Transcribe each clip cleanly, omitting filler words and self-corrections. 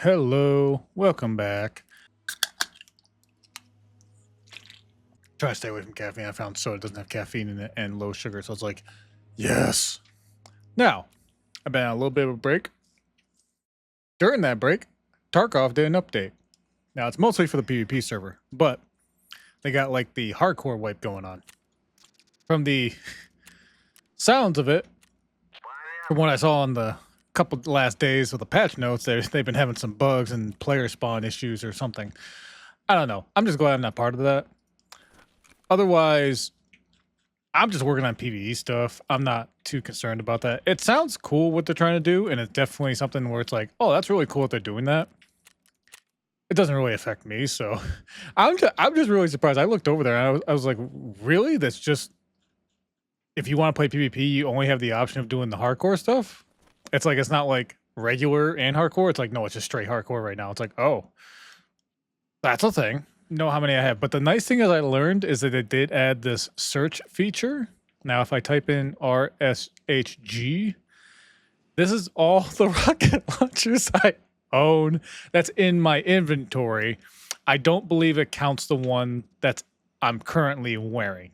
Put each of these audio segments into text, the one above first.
Hello, welcome back. Try to stay away from caffeine. I found soda doesn't have caffeine in it and low sugar, so it's like, yes. Now, I've been on a little bit of a break. During that break, Tarkov did an update. Now, it's mostly for the PvP server, but they got like the hardcore wipe going on. From the sounds of it, from what I saw in the couple last days of the patch notes, they've been having some bugs and player spawn issues or something. I don't know. I'm just glad I'm not part of that. Otherwise, I'm just working on PvE stuff. I'm not too concerned about that. It sounds cool what they're trying to do, and it's definitely something where it's like, oh, that's really cool that they're doing that. It doesn't really affect me, so I'm just really surprised. I looked over there and I was like, really? That's just if you want to play PvP, you only have the option of doing the hardcore stuff. It's like it's not like regular and hardcore. It's like no, it's just straight hardcore right now. It's like oh, that's a thing. Know how many I have. But the nice thing is I learned is that it did add this search feature. Now, if I type in RSHG, this is all the rocket launchers I own that's in my inventory. I don't believe it counts the one that I'm currently wearing.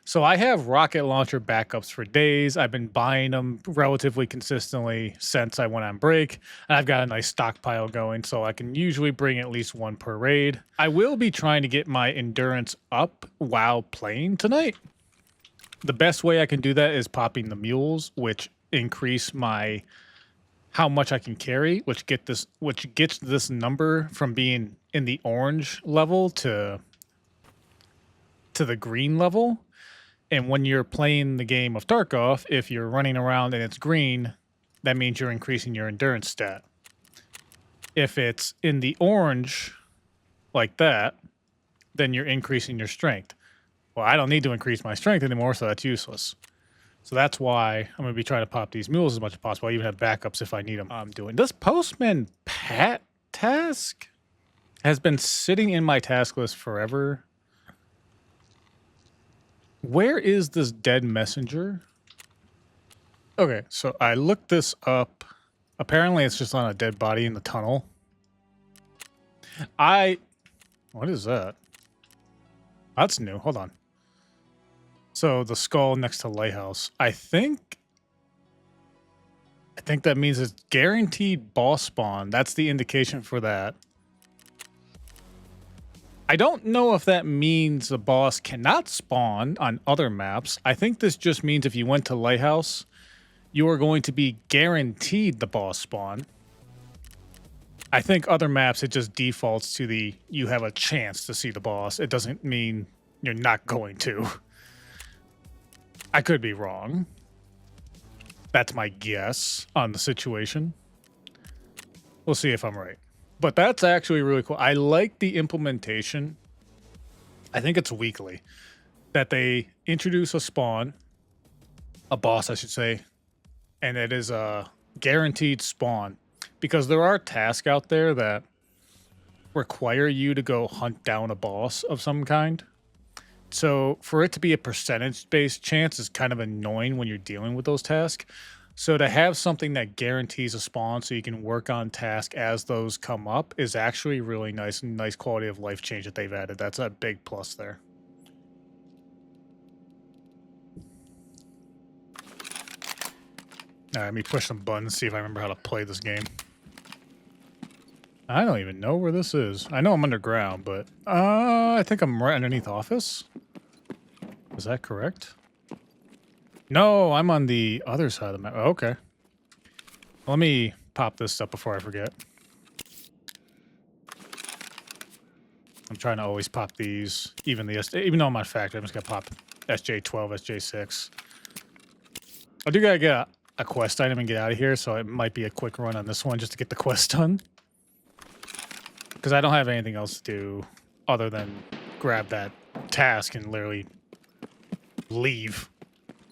So I have rocket launcher backups for days. I've been buying them relatively consistently since I went on break. And I've got a nice stockpile going, so I can usually bring at least one per raid. I will be trying to get my endurance up while playing tonight. The best way I can do that is popping the mules, which increase my how much I can carry, which gets this number from being in the orange level to the green level. And when you're playing the game of Tarkov, if you're running around and it's green, that means you're increasing your endurance stat. If it's in the orange, like that, then you're increasing your strength. Well, I don't need to increase my strength anymore, so that's useless. So that's why I'm going to be trying to pop these mules as much as possible. I even have backups if I need them. I'm doing this Postman Pat task has been sitting in my task list forever. Where is this dead messenger? Okay, so I looked this up. Apparently it's just on a dead body in the tunnel. What is that? That's new. Hold on. So the skull next to lighthouse. I think that means it's guaranteed boss spawn. That's the indication for that. I don't know if that means the boss cannot spawn on other maps. I think this just means if you went to Lighthouse, you are going to be guaranteed the boss spawn. I think other maps, it just defaults to the you have a chance to see the boss. It doesn't mean you're not going to. I could be wrong. That's my guess on the situation. We'll see if I'm right. But that's actually really cool. I like the implementation. I think it's weekly that they introduce a spawn, a boss, I should say, and it is a guaranteed spawn because there are tasks out there that require you to go hunt down a boss of some kind. So for it to be a percentage-based chance is kind of annoying when you're dealing with those tasks. So to have something that guarantees a spawn so you can work on tasks as those come up is actually really nice and nice quality of life change that they've added. That's a big plus there. All right, let me push some buttons, see if I remember how to play this game. I don't even know where this is. I know I'm underground, but I think I'm right underneath office. Is that correct? No, I'm on the other side of the map. Oh, okay. Let me pop this up before I forget. I'm trying to always pop these, even though I'm on factory, I'm just gonna pop SJ12, SJ6. I do gotta get a quest item and get out of here, so it might be a quick run on this one just to get the quest done. Because I don't have anything else to do other than grab that task and literally leave.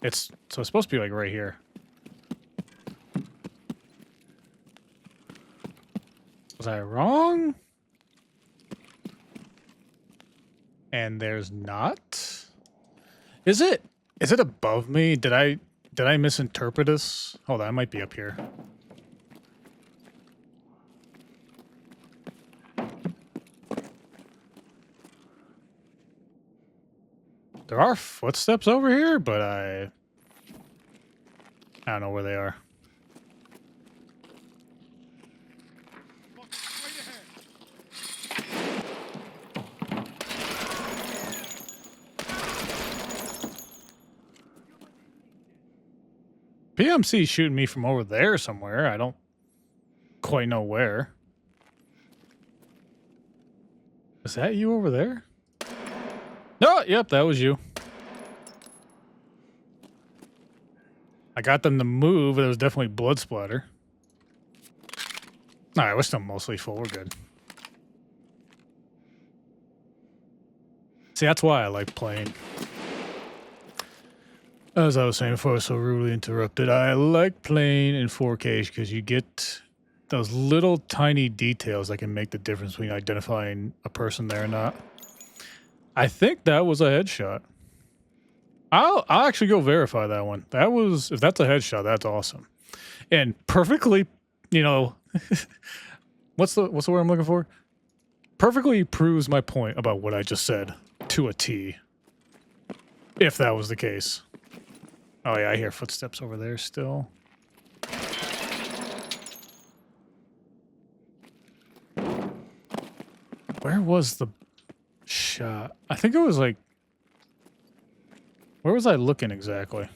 It's supposed to be like right here. Was I wrong? And there's not? Is it above me? Did I misinterpret this? Hold on, I might be up here. There are footsteps over here, but I don't know where they are. PMC shooting me from over there somewhere. I don't quite know where. Is that you over there? No, yep, that was you. I got them to move, but it was definitely blood splatter. Alright, we're still mostly full. We're good. See, that's why I like playing. As I was saying before I was so rudely interrupted, I like playing in 4K because you get those little tiny details that can make the difference between identifying a person there or not. I think that was a headshot. I'll actually go verify that one. That was, if that's a headshot, that's awesome. And perfectly, you know, what's the word I'm looking for? Perfectly proves my point about what I just said to a T. If that was the case. Oh yeah, I hear footsteps over there still. Where was the shot? I think it was like... Where was I looking exactly?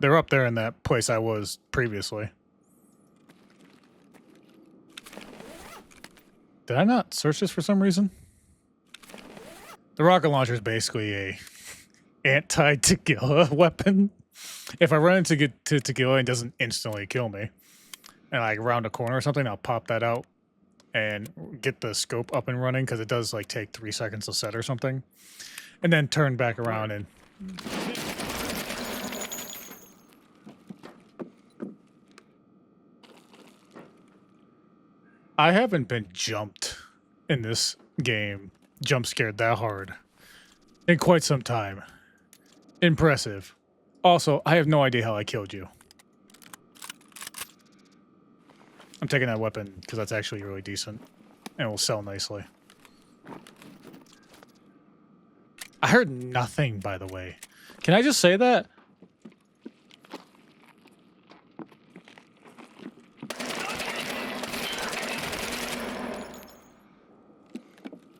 They're up there in that place I was previously. Did I not search this for some reason? The rocket launcher is basically a anti-Tagilla weapon. If I run into Tagilla, it doesn't instantly kill me. And like around a corner or something, I'll pop that out and get the scope up and running because it does like take 3 seconds to set or something. And then turn back around and... I haven't been jumped in this game, jump scared that hard, in quite some time. Impressive. Also, I have no idea how I killed you. I'm taking that weapon because that's actually really decent and will sell nicely. I heard nothing, by the way. Can I just say that?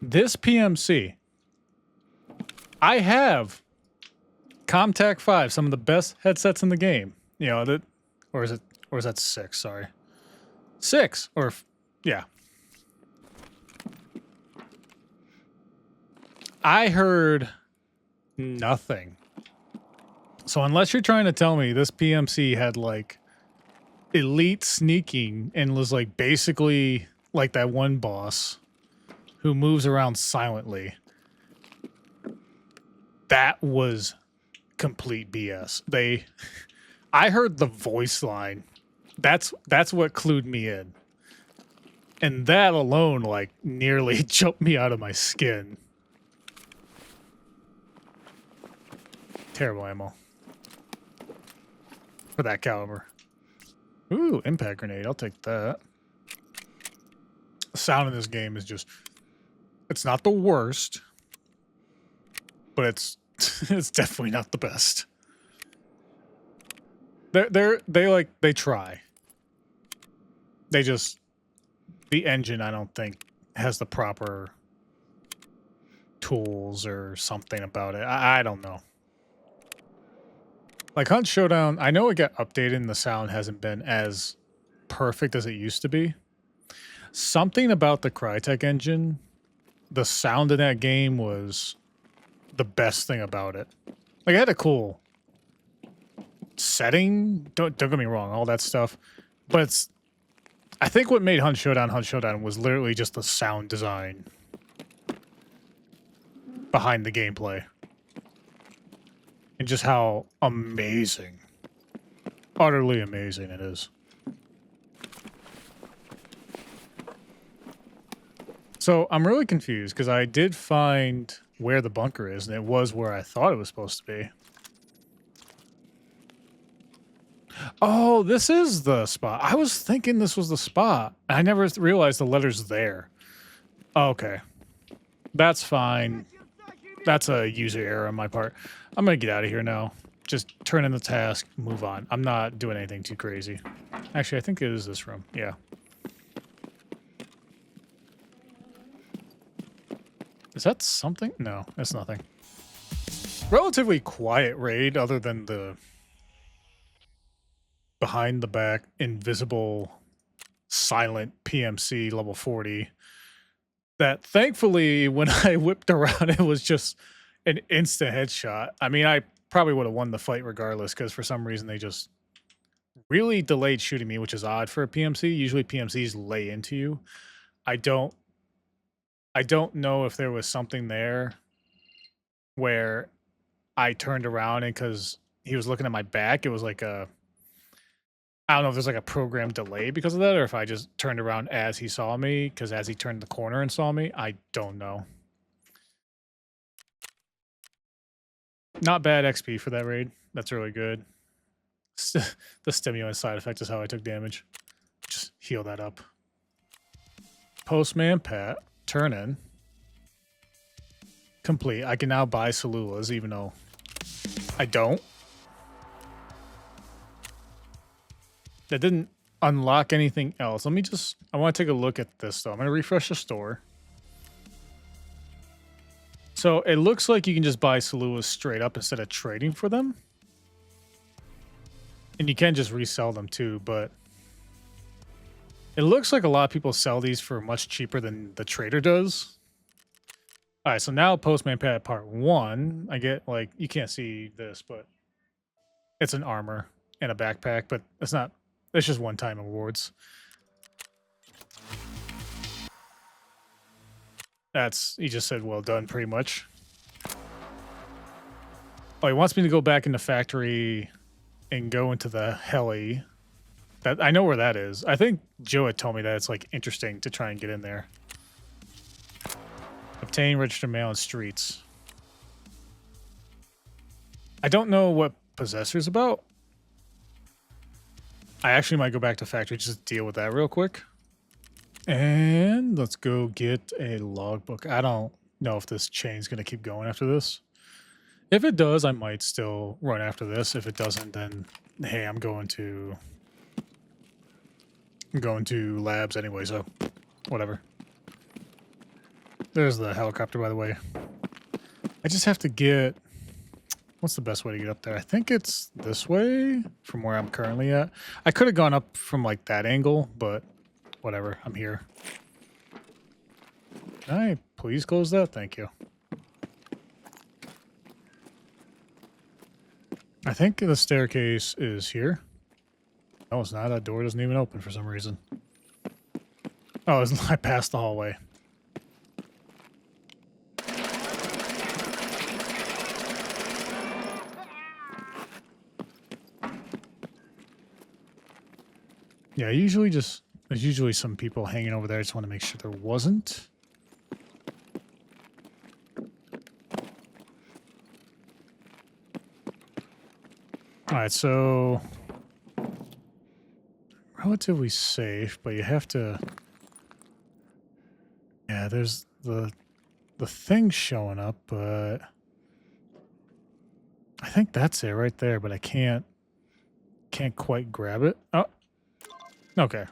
This PMC, I have Comtac 5, some of the best headsets in the game. You know, that, or is that 6? Sorry. 6, or, yeah. I heard nothing. So unless you're trying to tell me this PMC had like elite sneaking and was like basically like that one boss who moves around silently, that was complete BS. I heard the voice line. That's what clued me in. And that alone, like, nearly jumped me out of my skin. Terrible ammo. For that caliber. Ooh, impact grenade. I'll take that. The sound in this game is just... It's not the worst. But it's definitely not the best. They try. They just... The engine, I don't think, has the proper tools or something about it. I don't know. Like Hunt Showdown, I know it got updated and the sound hasn't been as perfect as it used to be. Something about the Crytek engine, the sound in that game was the best thing about it. Like, it had a cool setting. Don't get me wrong, all that stuff. But it's... I think what made Hunt Showdown was literally just the sound design behind the gameplay. And just how amazing, utterly amazing it is. So I'm really confused because I did find where the bunker is and it was where I thought it was supposed to be. Oh, this is the spot. I was thinking this was the spot. I never realized the letter's there. Oh, okay. That's fine. That's a user error on my part. I'm gonna get out of here now. Just turn in the task, move on. I'm not doing anything too crazy. Actually, I think it is this room. Yeah. Is that something? No, that's nothing. Relatively quiet raid other than the behind the back invisible silent PMC level 40 that thankfully when I whipped around it was just an instant headshot. I mean, I probably would have won the fight regardless because for some reason they just really delayed shooting me, which is odd for a PMC. Usually PMCs lay into you. I don't know if there was something there where I turned around and because he was looking at my back, it was like a I don't know if there's like a program delay because of that, or if I just turned around as he saw me, because as he turned the corner and saw me, I don't know. Not bad XP for that raid. That's really good. The stimulant side effect is how I took damage. Just heal that up. Postman Pat, turn in. Complete. I can now buy Solulas, even though I don't. That didn't unlock anything else. Let me just, I want to take a look at this though. I'm going to refresh the store. So it looks like you can just buy Solulas straight up instead of trading for them. And you can just resell them too, but it looks like a lot of people sell these for much cheaper than the trader does. All right, so now Postman Pat Part 1. I get, like, you can't see this, but it's an armor and a backpack, but it's not, it's just one-time awards. That's, he just said, well done, pretty much. Oh, he wants me to go back in the factory and go into the heli. That I know where that is. I think Joe had told me that it's, like, interesting to try and get in there. Obtain registered mail in streets. I don't know what Possessor's about. I actually might go back to factory just to deal with that real quick. And let's go get a logbook. I don't know if this chain's going to keep going after this. If it does, I might still run after this. If it doesn't, then hey, I'm going to labs anyway, so whatever. There's the helicopter, by the way. I just have to get... What's the best way to get up there? I think it's this way from where I'm currently at. I could have gone up from like that angle, but whatever. I'm here. Can I please close that? Thank you. I think the staircase is here. No, it's not. That door doesn't even open for some reason. Oh, I passed the hallway. Yeah, there's usually some people hanging over there. I just want to make sure there wasn't. All right, so relatively safe, but you have to. Yeah, there's the thing showing up, but I think that's it right there. But I can't quite grab it. Oh. Okay.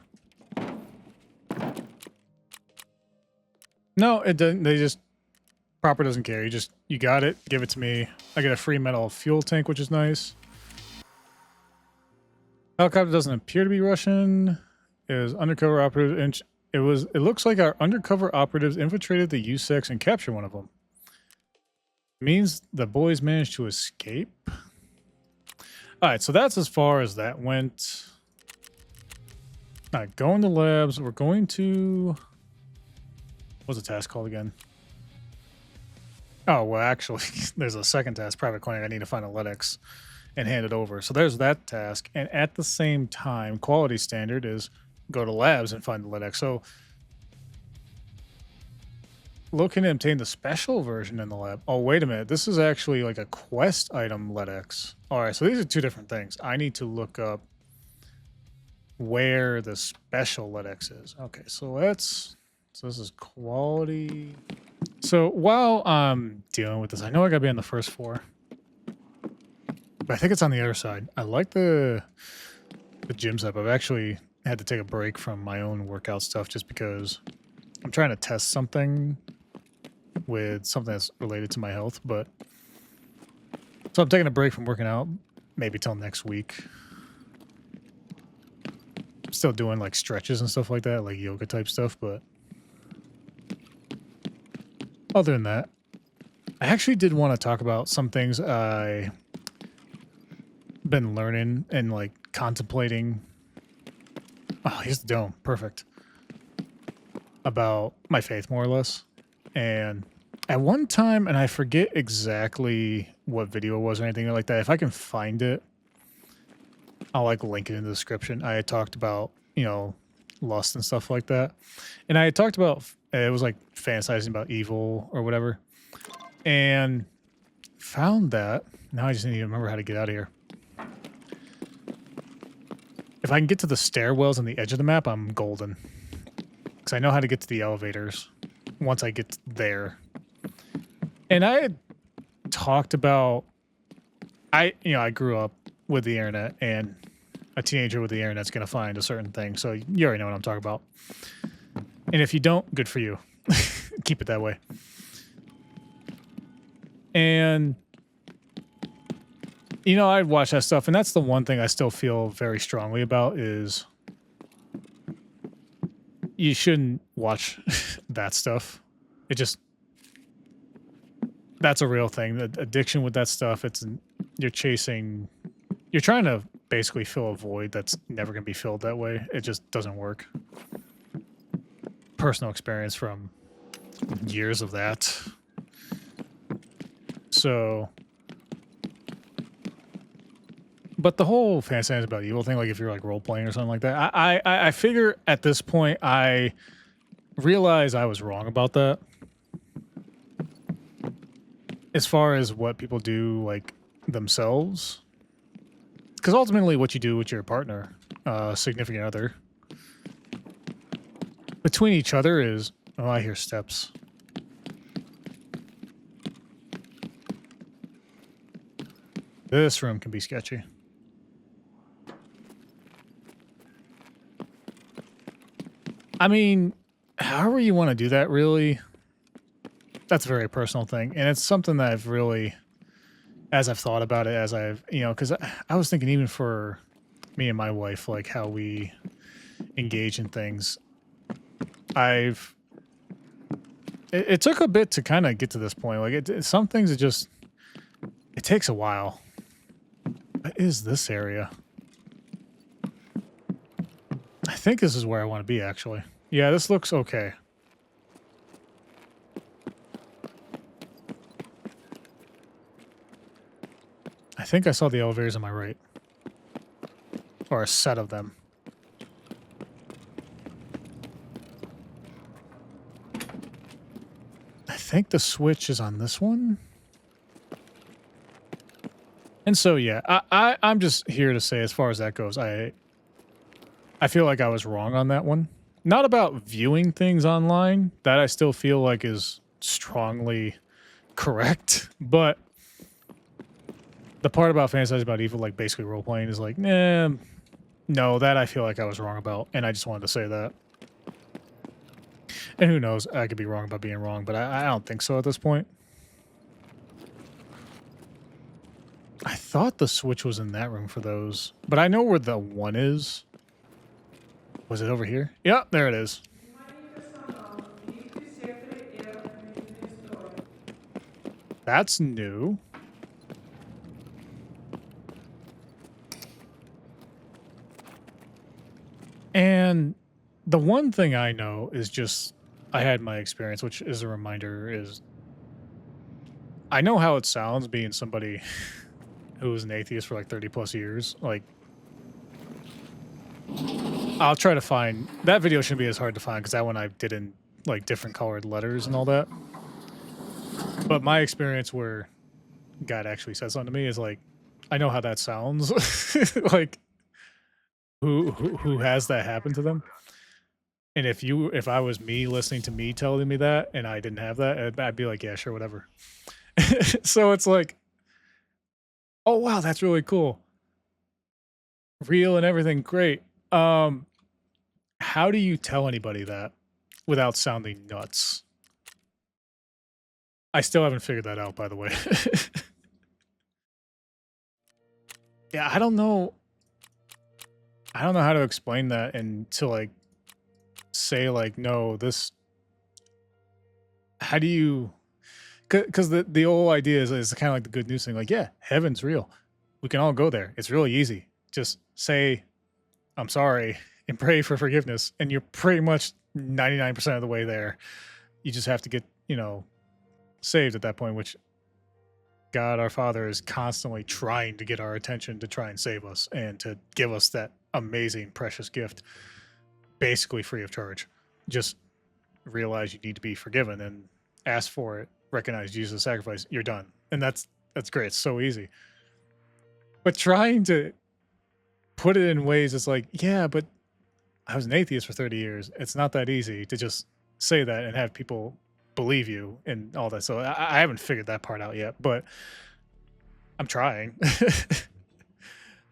No, it doesn't. They just proper doesn't care. You got it. Give it to me. I get a free metal fuel tank, which is nice. Helicopter doesn't appear to be Russian. It was undercover operative. It looks like our undercover operatives infiltrated the U-6 and captured one of them. It means the boys managed to escape. All right, so that's as far as that went. All right, going to labs. We're going to... What's the task called again? Oh, well, actually, there's a second task, private clinic. I need to find a LEDX and hand it over. So there's that task. And at the same time, quality standard is go to labs and find the LEDX. So looking to obtain the special version in the lab. Oh, wait a minute. This is actually like a quest item LEDX. All right, so these are two different things. I need to look up where the special LEDX is. Okay, so this is quality So while I'm dealing with this, I know I gotta be on the first floor, but I think it's on the other side. I like the gym setup. I've actually had to take a break from my own workout stuff just because I'm trying to test something with something that's related to my health. But so I'm taking a break from working out, maybe till next week. I'm still doing like stretches and stuff like that, like yoga type stuff. But other than that, I actually did want to talk about some things I been learning and like contemplating. Oh, here's the dome. Perfect. About my faith, more or less. And at one time, and I forget exactly what video it was or anything like that. If I can find it, I'll like link it in the description. I had talked about, you know, lust and stuff like that. And I had talked about, it was like fantasizing about evil or whatever. And found that, now I just need to remember how to get out of here. If I can get to the stairwells on the edge of the map, I'm golden. Because I know how to get to the elevators once I get there. And I had talked about, I grew up with the internet, and a teenager with the internet's going to find a certain thing. So you already know what I'm talking about. And if you don't, good for you. Keep it that way. And you know, I'd watch that stuff, and that's the one thing I still feel very strongly about is you shouldn't watch that stuff. It just, that's a real thing. The addiction with that stuff, you're trying to basically fill a void that's never going to be filled that way. It just doesn't work. Personal experience from years of that. So, but the whole fantasy about evil thing, like if you're like role playing or something like that, I figure at this point I realize I was wrong about that. As far as what people do like themselves, because ultimately what you do with your partner, significant other, between each other is, oh, I hear steps. This room can be sketchy. I mean, however you want to do that, really, that's a very personal thing. And it's something that I've really, as I've thought about it, as I've, because I was thinking even for me and my wife, like how we engage in things, it took a bit to kind of get to this point. Like some things it takes a while. What is this area? I think this is where I want to be, actually. Yeah, this looks okay. I think I saw the elevators on my right. Or a set of them. I think the switch is on this one. And so, yeah, I'm just here to say, as far as that goes, I feel like I was wrong on that one. Not about viewing things online. That I still feel like is strongly correct. But the part about fantasizing about evil, like basically role-playing, is like, nah, no, that I feel like I was wrong about. And I just wanted to say that. And who knows, I could be wrong about being wrong, but I don't think so at this point. I thought the switch was in that room for those, but I know where the one is. Was it over here? Yep, there it is. That's new. And the one thing I know is just, I had my experience, which is a reminder, is I know how it sounds being somebody who was an atheist for like 30 plus years. Like, I'll try to find, that video shouldn't be as hard to find because that one I did in like different colored letters and all that. But my experience where God actually said something to me is like, I know how that sounds. Like, who has that happen to them? And if I was me listening to me telling me that and I didn't have that, I'd be like, "Yeah, sure, whatever." So it's like, "Oh, wow, that's really cool. Real and everything, great." Um, how do you tell anybody that without sounding nuts? I still haven't figured that out, by the way. Yeah, I don't know how to explain that and to, like, say, like, "No, this" how do you? Because the whole idea is kinda like the good news thing, like, "Yeah, heaven's real. We can all go there. It's really easy. Just say, 'I'm sorry,' and pray for forgiveness, and you're pretty much 99% of the way there. You just have to get, saved at that point, which God our Father is constantly trying to get our attention to try and save us and to give us that amazing, precious gift, basically free of charge. Just realize you need to be forgiven and ask for it, recognize Jesus' sacrifice, you're done. And that's great. It's so easy. But trying to put it in ways it's like, yeah, but I was an atheist for 30 years. It's not that easy to just say that and have people believe you and all that. So I haven't figured that part out yet, but I'm trying.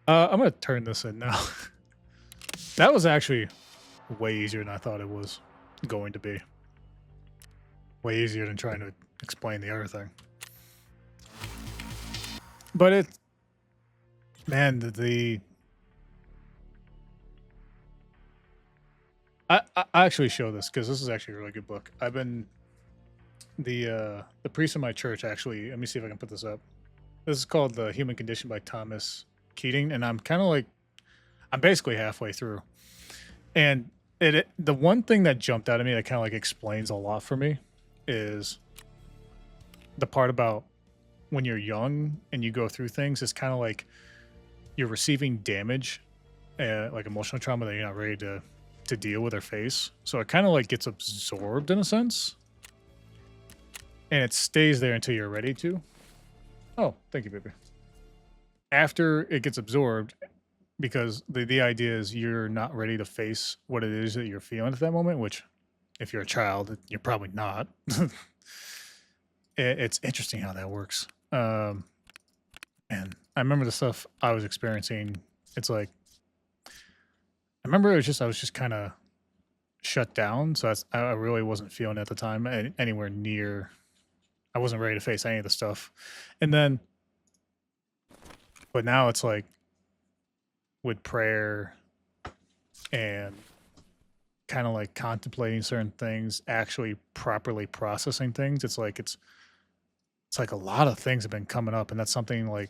I'm gonna turn this in now. That was actually way easier than I thought it was going to be. Way easier than trying to explain the other thing. But it, man, the I actually show this because this is actually a really good book. I've been the priest in my church actually. Let me see if I can put this up. This is called The Human Condition by Thomas Keating, and I'm kind of like I'm basically halfway through. And the one thing that jumped out at me that kind of like explains a lot for me is the part about when you're young and you go through things. It's kind of like you're receiving damage, like emotional trauma that you're not ready to deal with or face. So it kind of like gets absorbed in a sense, and it stays there until you're ready to. Oh, thank you, baby. After it gets absorbed, because the idea is you're not ready to face what it is that you're feeling at that moment, which if you're a child, you're probably not. It's interesting how that works. And I remember the stuff I was experiencing. It's like I remember I was just kind of shut down, so I really wasn't feeling it at the time anywhere near. I wasn't ready to face any of the stuff, and then but now it's like with prayer and kind of like contemplating certain things, actually properly processing things. It's like a lot of things have been coming up, and that's something like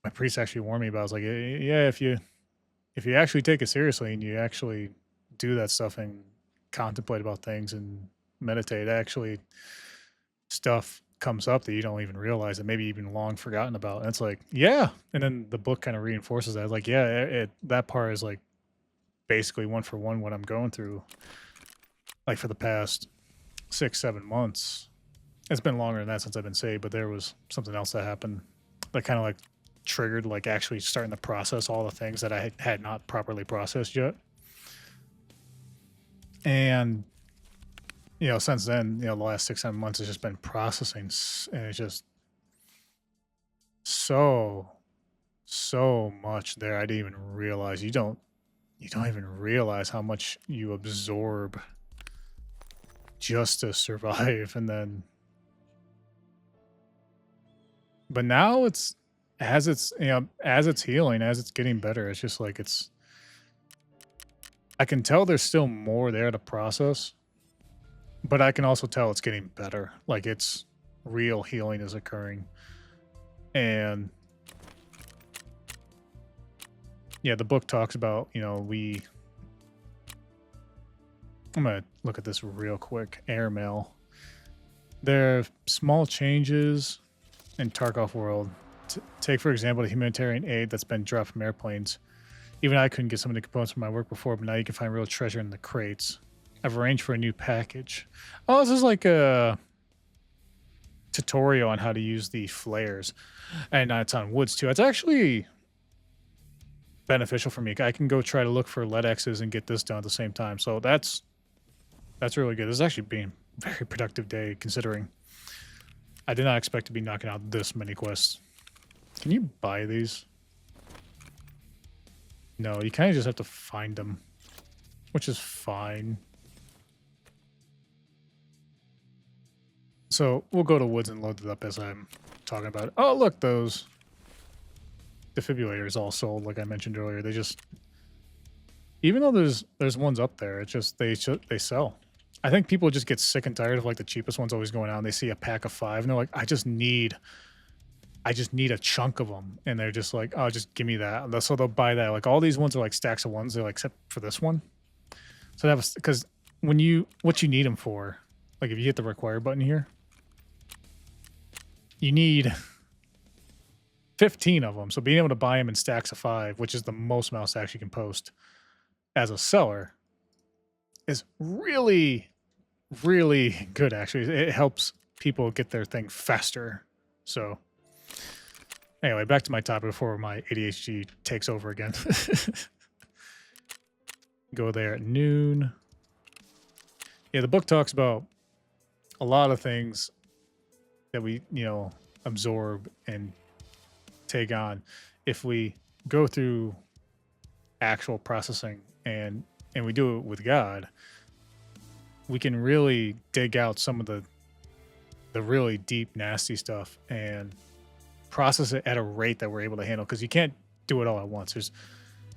my priest actually warned me about. I was like, yeah, if you actually take it seriously and you actually do that stuff and contemplate about things and meditate, actually stuff comes up that you don't even realize that maybe you've been long forgotten about. And it's like, yeah. And then the book kind of reinforces that. Like, yeah, that part is like basically one for one what I'm going through, like for the past 6, 7 months. It's been longer than that since I've been saved, but there was something else that happened that kind of like triggered like actually starting to process all the things that I had not properly processed yet. And since then, the last 6, 7 months has just been processing, and it's just so, so much there. I didn't even realize you don't even realize how much you absorb just to survive, and then, but now as it's healing, as it's getting better, it's just like I can tell there's still more there to process, but I can also tell it's getting better. Like it's real healing is occurring. And yeah, the book talks about, I'm going to look at this real quick. Airmail. There are small changes in Tarkov world. Take, for example, the humanitarian aid that's been dropped from airplanes. Even I couldn't get some of the components from my work before, but now you can find real treasure in the crates. I've arranged for a new package. Oh, this is like a tutorial on how to use the flares. And it's on woods too. It's actually beneficial for me. I can go try to look for lead X's and get this done at the same time. So that's really good. This is actually being a very productive day considering I did not expect to be knocking out this many quests. Can you buy these? No, you kind of just have to find them, which is fine. So we'll go to woods and load it up as I'm talking about it. Oh, look, those defibrillators all sold, like I mentioned earlier. They just, even though there's ones up there, it's just they sell. I think people just get sick and tired of like the cheapest ones always going out. And they see a pack of 5 and they're like, I just need a chunk of them, and they're just like, oh, just give me that. So they'll buy that. Like all these ones are like stacks of ones. They're like, except for this one. So that was because what you need them for, like if you hit the require button here, you need 15 of them. So being able to buy them in stacks of 5, which is the most amount of stacks you can post as a seller, is really, really good. Actually, it helps people get their thing faster. So anyway, back to my topic before my ADHD takes over again. Go there at noon. Yeah, the book talks about a lot of things that we, absorb and take on if we go through actual processing and we do it with God. We can really dig out some of the really deep, nasty stuff and process it at a rate that we're able to handle, because you can't do it all at once.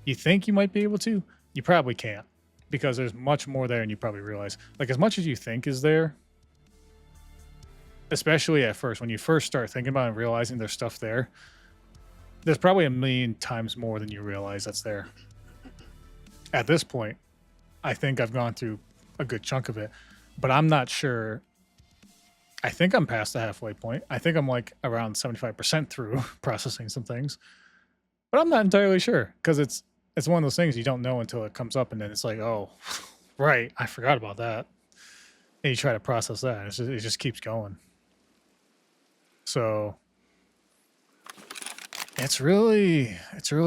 You think you might be able to, you probably can't, because there's much more there, and you probably realize, like, as much as you think is there, especially at first, when you first start thinking about it and realizing there's stuff there, there's probably a million times more than you realize that's there. At this point, I think I've gone through a good chunk of it, but I'm not sure. I think I'm past the halfway point. I think I'm like around 75% through processing some things, but I'm not entirely sure, because it's one of those things you don't know until it comes up, and then it's like, oh, right, I forgot about that. And you try to process that, and it just keeps going. So it's really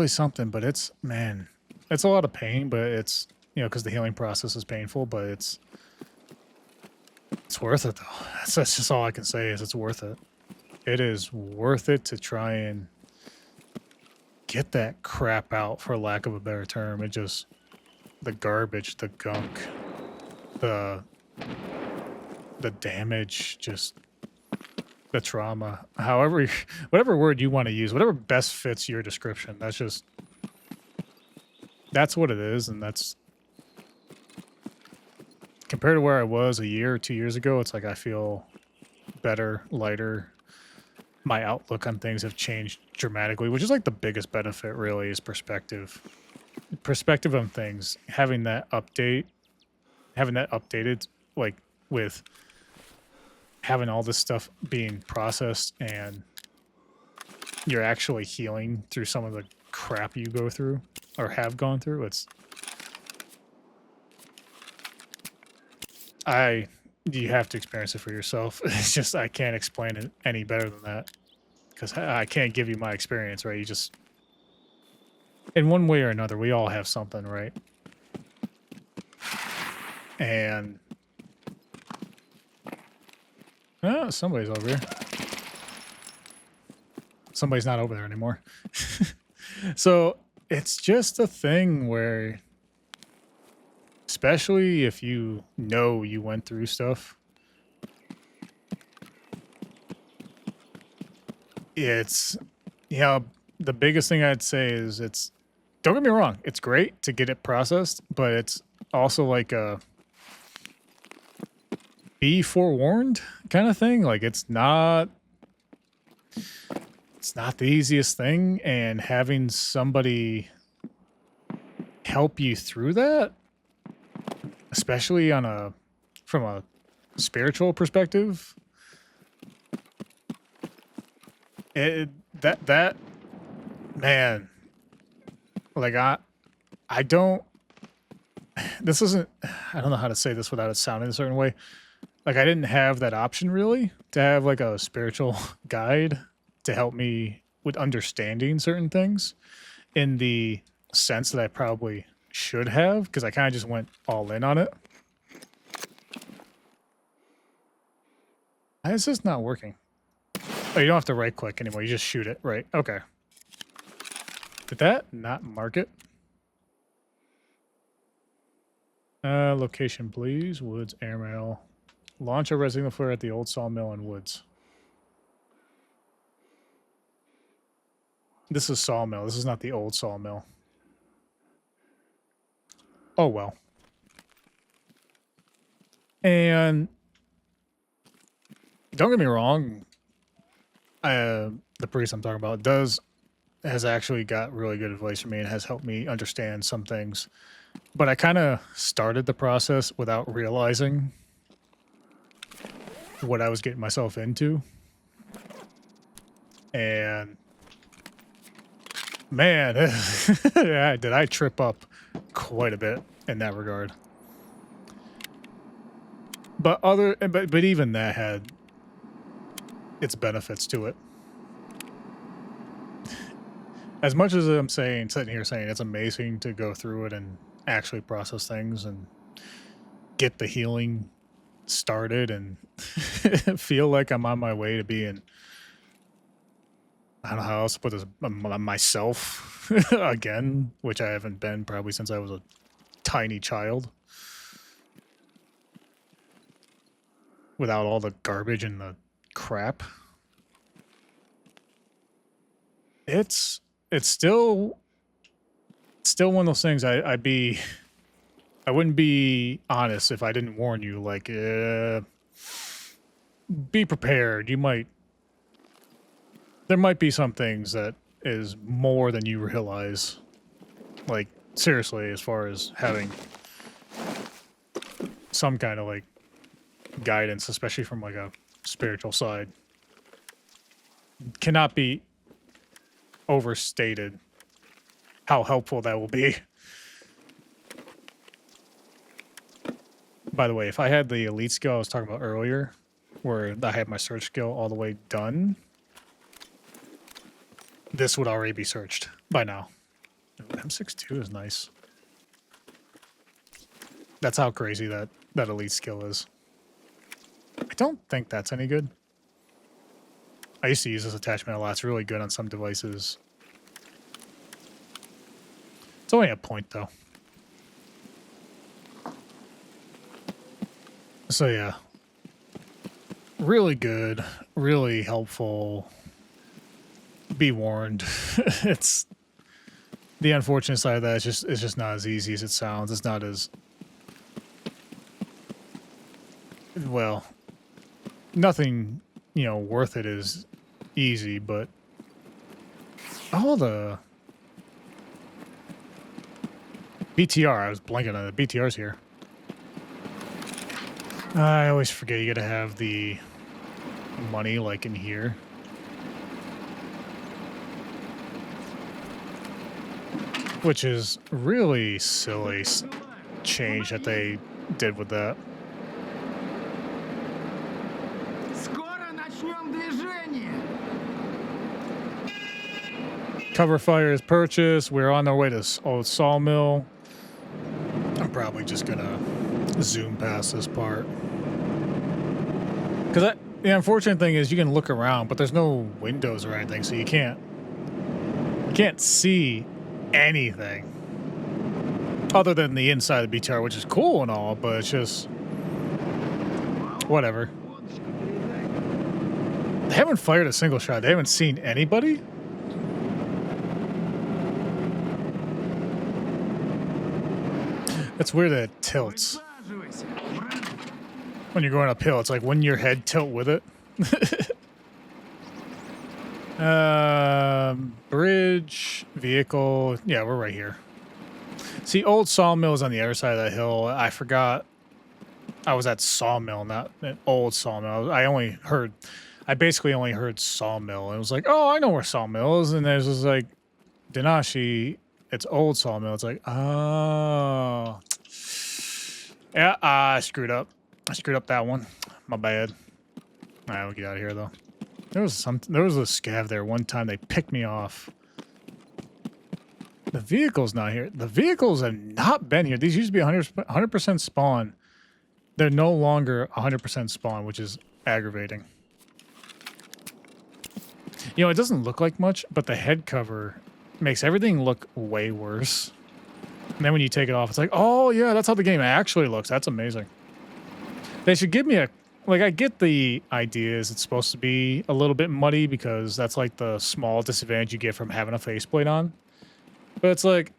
something, but it's a lot of pain, but it's, because the healing process is painful, but it's worth it though. That's just all I can say is it's worth it. It is worth it to try and get that crap out, for lack of a better term. It just, the garbage, the gunk, the damage, just the trauma, however, whatever word you want to use, whatever best fits your description. That's what it is. And that's, compared to where I was a year or 2 years ago, it's like I feel better, lighter. My outlook on things have changed dramatically, which is like the biggest benefit really, is perspective. Perspective on things, having that updated, like with having all this stuff being processed, and you're actually healing through some of the crap you go through or have gone through. You have to experience it for yourself. It's just, I can't explain it any better than that, because I can't give you my experience, right? You just, in one way or another, we all have something, right? And somebody's over here. Somebody's not over there anymore. So it's just a thing where, especially if you went through stuff, it's, the biggest thing I'd say is don't get me wrong, it's great to get it processed, but it's also like a be forewarned kind of thing. Like it's not the easiest thing, and having somebody help you through that, especially from a spiritual perspective, that man, like I don't know how to say this without it sounding a certain way. Like, I didn't have that option really, to have like a spiritual guide to help me with understanding certain things in the sense that I probably should have, because I kind of just went all in on it. Why is this not working? Oh, you don't have to right click anymore. You just shoot it, right? Okay. Did that not mark it? Location, please. Woods, airmail. Launch a resident flare at the old sawmill in Woods. This is sawmill. This is not the old sawmill. Oh, well. And don't get me wrong. The priest I'm talking about has actually got really good advice for me and has helped me understand some things. But I kind of started the process without realizing what I was getting myself into. And man, yeah, did I trip up quite a bit in that regard. But even that had its benefits to it. As much as I'm sitting here saying it's amazing to go through it and actually process things and get the healing started and feel like I'm on my way to being, I don't know how else to put this, myself again, which I haven't been probably since I was a tiny child. Without all the garbage and the crap. It's still one of those things I wouldn't be honest if I didn't warn you, like, be prepared. There might be some things that is more than you realize. Like, seriously, as far as having some kind of, like, guidance, especially from, like, a spiritual side. Cannot be overstated how helpful that will be. By the way, if I had the elite skill I was talking about earlier, where I had my search skill all the way done, this would already be searched by now. M62 is nice. That's how crazy that elite skill is. I don't think that's any good. I used to use this attachment a lot. It's really good on some devices. It's only a point, though. So, yeah. Really good. Really helpful. Be warned. It's... The unfortunate side of that is it's just not as easy as it sounds. It's not as... Well... Nothing, worth it is easy, but all the BTR, I was blanking on it. BTR's here. I always forget you gotta have the money like in here. Which is really silly change that they did with that. Cover fire is purchased. We're on our way to old sawmill. I'm probably just gonna zoom past this part. Because the unfortunate thing is you can look around, but there's no windows or anything, so you can't see anything other than the inside of the BTR, which is cool and all, but it's just whatever. They haven't fired a single shot. They haven't seen anybody. It's weird that it tilts. When you're going uphill, it's like when your head tilt with it. Bridge, vehicle. Yeah, we're right here. See, old sawmill is on the other side of that hill. I forgot I was at sawmill, not an old sawmill. I basically only heard sawmill. And it was like, oh, I know where sawmill is. And there's this like, Denashi, it's old sawmill. It's like, oh. Yeah, I screwed up. I screwed up that one. My bad. All right, we'll get out of here, though. There was a scav there one time. They picked me off. The vehicle's not here. The vehicles have not been here. These used to be 100% spawn. They're no longer 100% spawn, which is aggravating. You know, it doesn't look like much, but the head cover makes everything look way worse. And then when you take it off, it's like, oh yeah, that's how the game actually looks. That's amazing. They should give me a... Like, I get the idea is it's supposed to be a little bit muddy because that's like the small disadvantage you get from having a faceplate on. But it's like...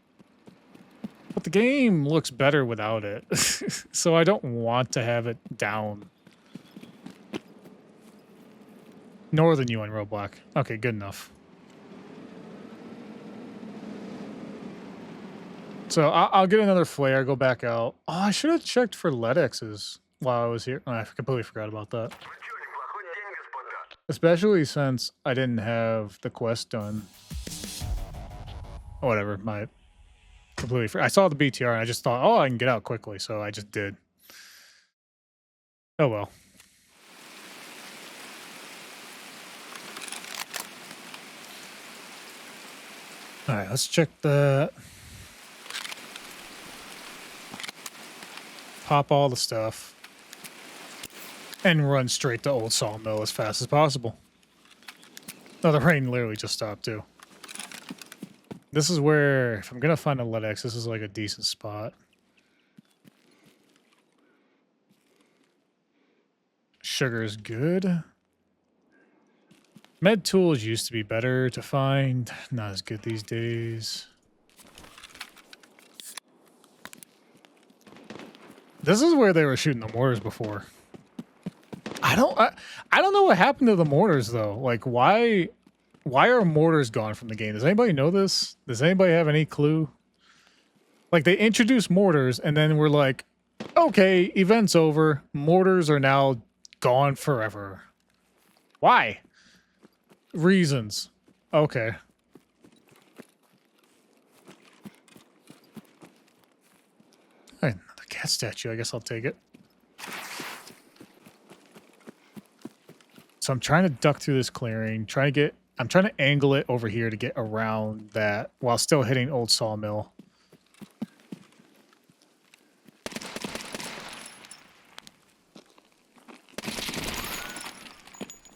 But the game looks better without it. So I don't want to have it down. Northern UN roadblock. Okay, good enough. So I'll get another flare, go back out. Oh, I should have checked for LEDXs while I was here. Oh, I completely forgot about that. Especially since I didn't have the quest done. Whatever, my completely I saw the BTR and I just thought, oh, I can get out quickly, so I just did. Oh well. Alright, let's check that. Pop all the stuff. And run straight to Old Sawmill as fast as possible. Oh, the rain literally just stopped too. This is where, if I'm gonna find a LEDX, this is like a decent spot. Sugar is good. Med tools used to be better to find. Not as good these days. This is where they were shooting the mortars before. I don't know what happened to the mortars though. Like why are mortars gone from the game? Does anybody know this? Does anybody have any clue? Like they introduced mortars and then we're like, okay, event's over. Mortars are now gone forever. Why? Reasons. Okay. Another cat statue. I guess I'll take it. So I'm trying to duck through this clearing, I'm trying to angle it over here to get around that while still hitting Old Sawmill.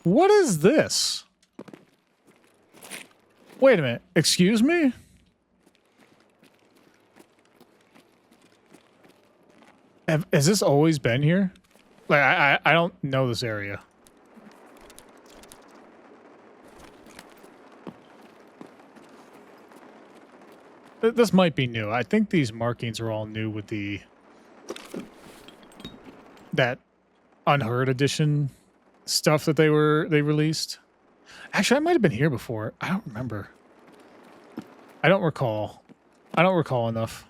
What is this? Wait a minute. Excuse me? Has this always been here? Like, I don't know this area. This might be new. I think these markings are all new with that Unheard edition stuff that they released. Actually, I might have been here before. I don't remember. I don't recall. I don't recall enough.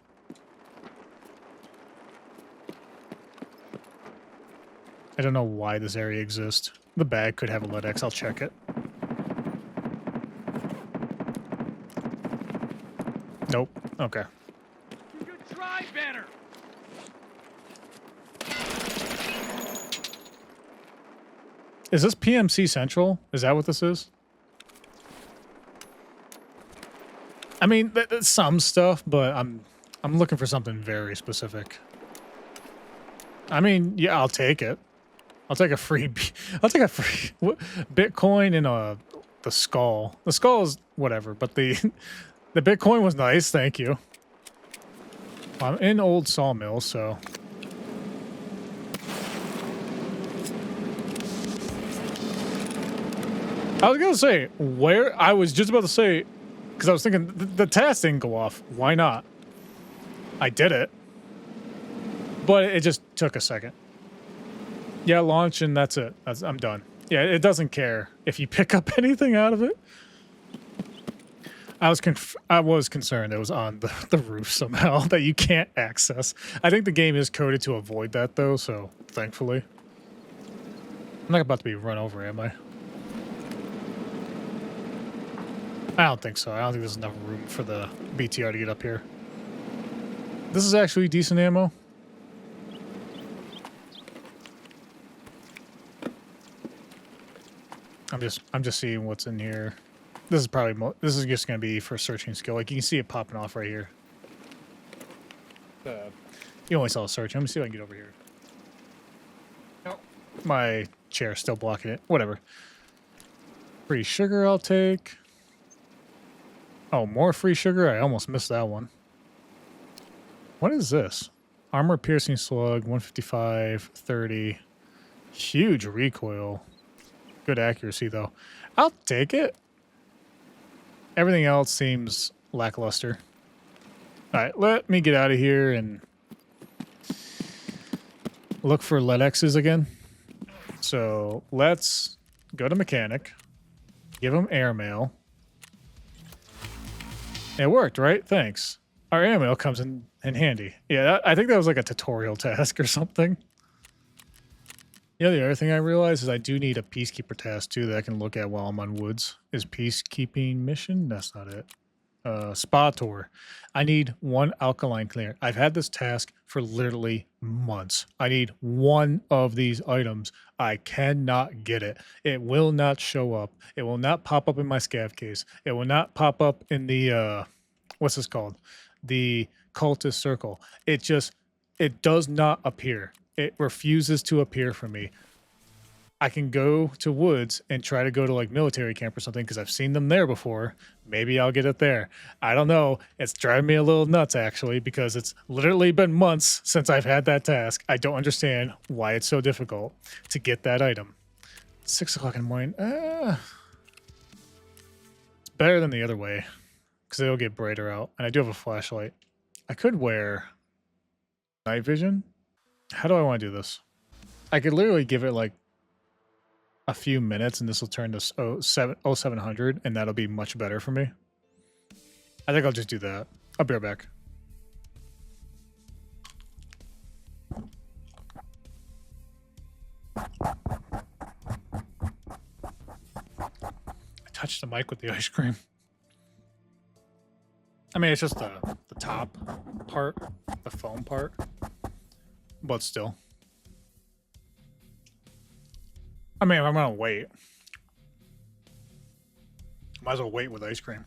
I don't know why this area exists. The bag could have a LEDX. I'll check it. Nope. Okay. Good try, Banner. Is this PMC Central? Is that what this is? I mean, that's some stuff, but I'm looking for something very specific. I mean, yeah, I'll take it. I'll take a free Bitcoin and the skull. The skull is whatever, but the Bitcoin was nice, thank you. I'm in Old Sawmill, so... I was gonna say, I was just about to say, because I was thinking, the task didn't go off. Why not? I did it. But it just took a second. Yeah, launch and that's it. I'm done. Yeah, it doesn't care if you pick up anything out of it. I was concerned it was on the roof somehow that you can't access. I think the game is coded to avoid that though, so thankfully. I'm not about to be run over, am I? I don't think so. I don't think there's enough room for the BTR to get up here. This is actually decent ammo. I'm just seeing what's in here. This is probably this is just going to be for searching skill. Like you can see it popping off right here. You only saw a search. Let me see if I can get over here. No, my chair's still blocking it. Whatever. Free sugar I'll take. Oh, more free sugar? I almost missed that one. What is this? Armor piercing slug, 155, 30. Huge recoil. Good accuracy, though. I'll take it. Everything else seems lackluster. All right, let me get out of here and look for LEDXs again. So let's go to mechanic. Give him airmail. It worked, right? Thanks. Our airmail comes in handy. Yeah, I think that was like a tutorial task or something. Yeah, the other thing I realized is I do need a peacekeeper task too that I can look at while I'm on woods. Is peacekeeping mission? That's not it. Spa tour. I need one alkaline cleaner. I've had this task for literally months. I need one of these items. I cannot get it. It will not show up. It will not pop up in my scav case. It will not pop up in the what's this called? The cultist circle. It does not appear. It refuses to appear for me. I can go to woods and try to go to like military camp or something because I've seen them there before. Maybe I'll get it there. I don't know. It's driving me a little nuts actually because it's literally been months since I've had that task. I don't understand why it's so difficult to get that item. 6 o'clock in the morning. It's better than the other way because it'll get brighter out. And I do have a flashlight. I could wear night vision. How do I want to do this? I could literally give it like a few minutes and this will turn to 0700 and that'll be much better for me. I think I'll just do that. I'll be right back. I touched the mic with the ice cream. I mean, it's just the top part, the foam part, but still. I mean, if I'm gonna wait, might as well wait with ice cream.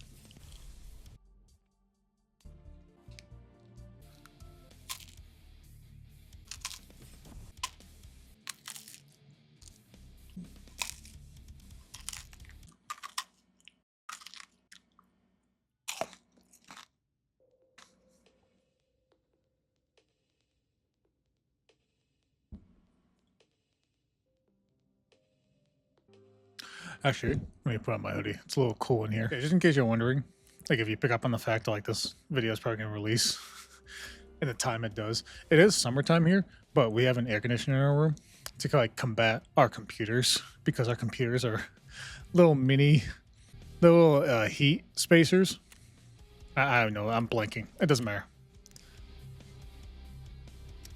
Actually, let me put on my hoodie. It's a little cool in here. Okay, just in case you're wondering, like if you pick up on the fact like this video is probably gonna release in the time it does. It is summertime here, but we have an air conditioner in our room to like combat our computers because our computers are little heat spacers. I don't know. I'm blanking. It doesn't matter.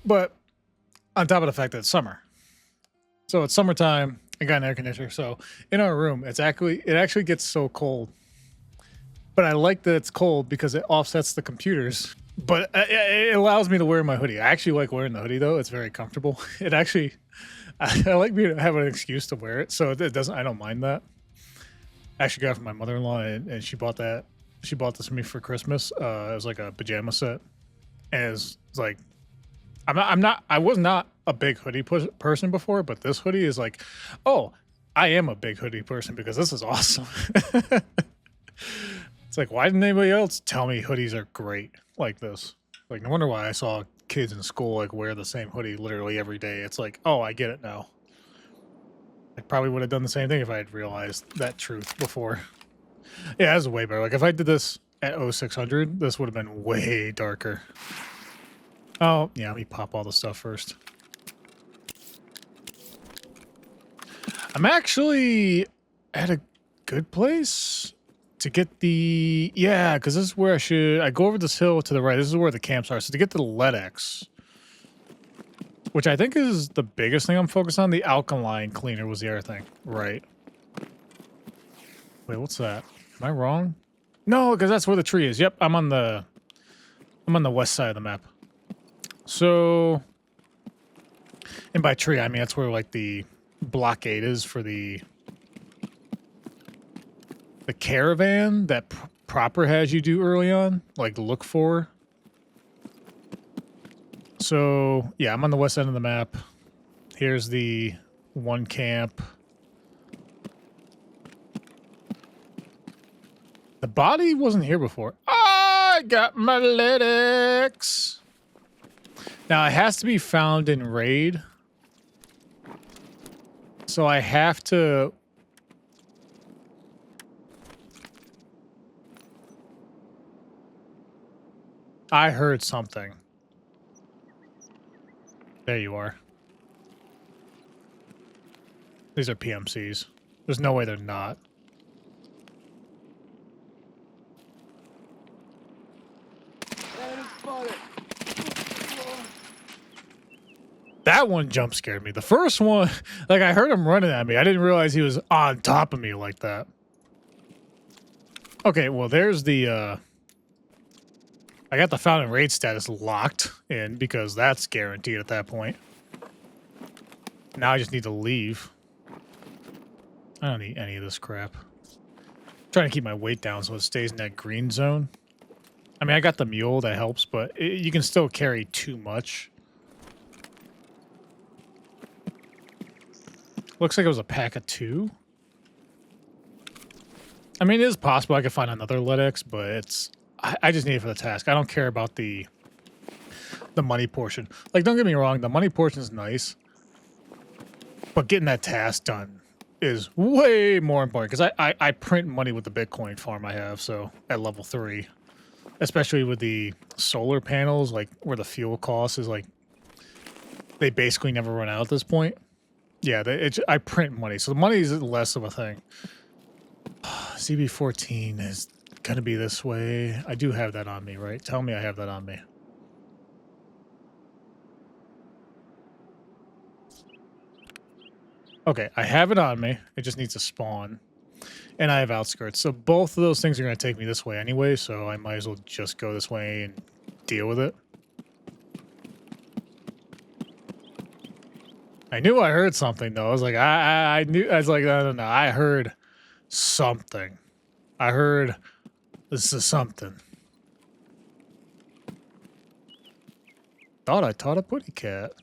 But on top of the fact that it's summer, so it's summertime. I got an air conditioner, so in our room, it actually gets so cold. But I like that it's cold because it offsets the computers. But it allows me to wear my hoodie. I actually like wearing the hoodie though; it's very comfortable. It actually, I like me to have an excuse to wear it, so it doesn't. I don't mind that. I actually got it from my mother-in-law, and she bought that. She bought this for me for Christmas. It was like a pajama set, and it's like, I was not a big hoodie person before, but this hoodie is like, oh, I am a big hoodie person because this is awesome. It's like, why didn't anybody else tell me hoodies are great like this? Like, no wonder why I saw kids in school like wear the same hoodie literally every day. It's like, oh, I get it now. I probably would have done the same thing if I had realized that truth before. Yeah, that's way better. Like, if I did this at 0600, this would have been way darker. Oh, yeah, let me pop all the stuff first. I'm actually at a good place to get the... Yeah, because this is where I go over this hill to the right. This is where the camps are. So to get to the LEDX, which I think is the biggest thing I'm focused on, the alkaline cleaner was the other thing. Right. Wait, what's that? Am I wrong? No, because that's where the tree is. Yep, I'm on the west side of the map. So, and by tree, I mean that's where like the blockade is for the the caravan that Proper has you do early on, like look for. So yeah, I'm on the west end of the map. Here's the one camp. The body wasn't here before. I got my lytics. Now it has to be found in raid. So I have to... I heard something. There you are. These are PMCs. There's no way they're not. That one jump scared me. The first one, like I heard him running at me. I didn't realize he was on top of me like that. Okay, well there's the I got the found in raid status locked in because that's guaranteed at that point. Now I just need to leave. I don't need any of this crap. I'm trying to keep my weight down so it stays in that green zone. I mean, I got the mule, that helps, but you can still carry too much. Looks like it was a pack of 2. I mean, it is possible I could find another Lytix, but it's... I just need it for the task. I don't care about the money portion. Like, don't get me wrong, the money portion is nice. But getting that task done is way more important. Because I print money with the Bitcoin farm I have, so at level 3. Especially with the solar panels, like, where the fuel cost is, like... They basically never run out at this point. Yeah, I print money, so the money is less of a thing. CB14 is gonna be this way. I do have that on me, right? Tell me I have that on me. Okay, I have it on me. It just needs to spawn. And I have outskirts. So both of those things are gonna take me this way anyway, so I might as well just go this way and deal with it. I knew I heard something though. I was like, I knew. I was like, no. I heard something. I heard this is something. Thought I taught a putty cat.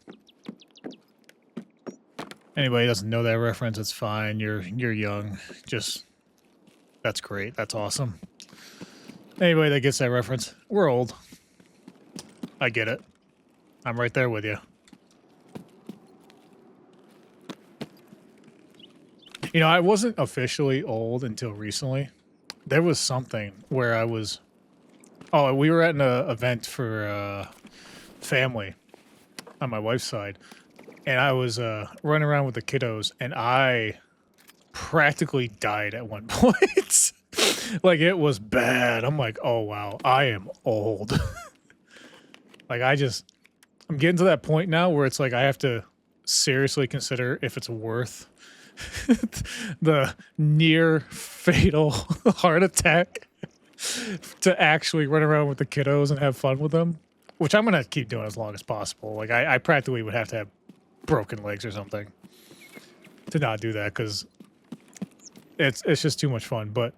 Anybody doesn't know that reference, it's fine. You're young. Just that's great. That's awesome. Anybody that gets that reference, we're old. I get it. I'm right there with you. You know, I wasn't officially old until recently. There was something where I was... Oh, we were at an event for family on my wife's side. And I was running around with the kiddos, and I practically died at one point. Like, it was bad. I'm like, oh, wow, I am old. Like, I'm getting to that point now where it's like I have to seriously consider if it's worth... the near fatal heart attack to actually run around with the kiddos and have fun with them, which I'm gonna keep doing as long as possible. Like I practically would have to have broken legs or something to not do that because it's just too much fun. But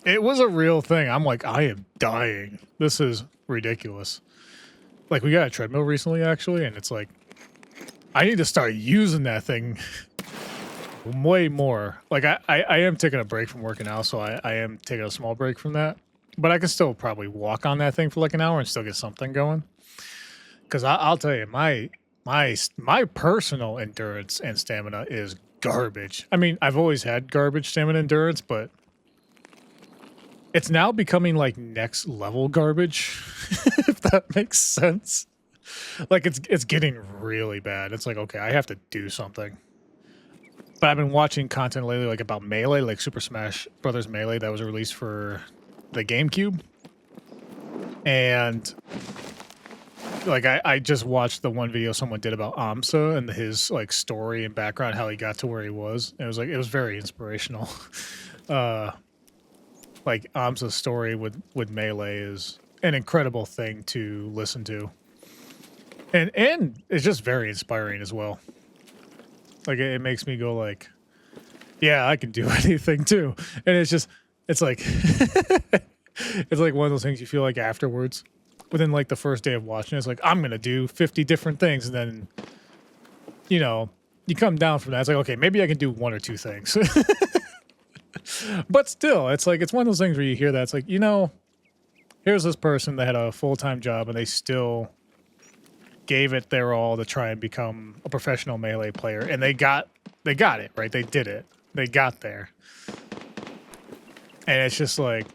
it was a real thing. I'm like, I am dying. This is ridiculous. Like, we got a treadmill recently actually, and it's like I need to start using that thing way more. Like, I am taking a break from working out, so I am taking a small break from that. But I can still probably walk on that thing for like an hour and still get something going. Because I'll tell you, my personal endurance and stamina is garbage. I mean, I've always had garbage stamina endurance, but it's now becoming like next level garbage, if that makes sense. Like, it's getting really bad. It's like, okay, I have to do something. But I've been watching content lately, like about Melee, like Super Smash Brothers Melee that was released for the GameCube. And like I just watched the one video someone did about Amsa and his like story and background, how he got to where he was. And it was very inspirational. Like Amsa's story with Melee is an incredible thing to listen to. And it's just very inspiring as well. Like, it makes me go like, yeah, I can do anything too. And it's like, it's like one of those things you feel like afterwards, within like the first day of watching, it's like, I'm going to do 50 different things. And then, you know, you come down from that. It's like, okay, maybe I can do one or two things. But still, it's like, it's one of those things where you hear that. It's like, you know, here's this person that had a full-time job and they still gave it their all to try and become a professional Melee player. And they got it, right? They did it. They got there. And it's just like,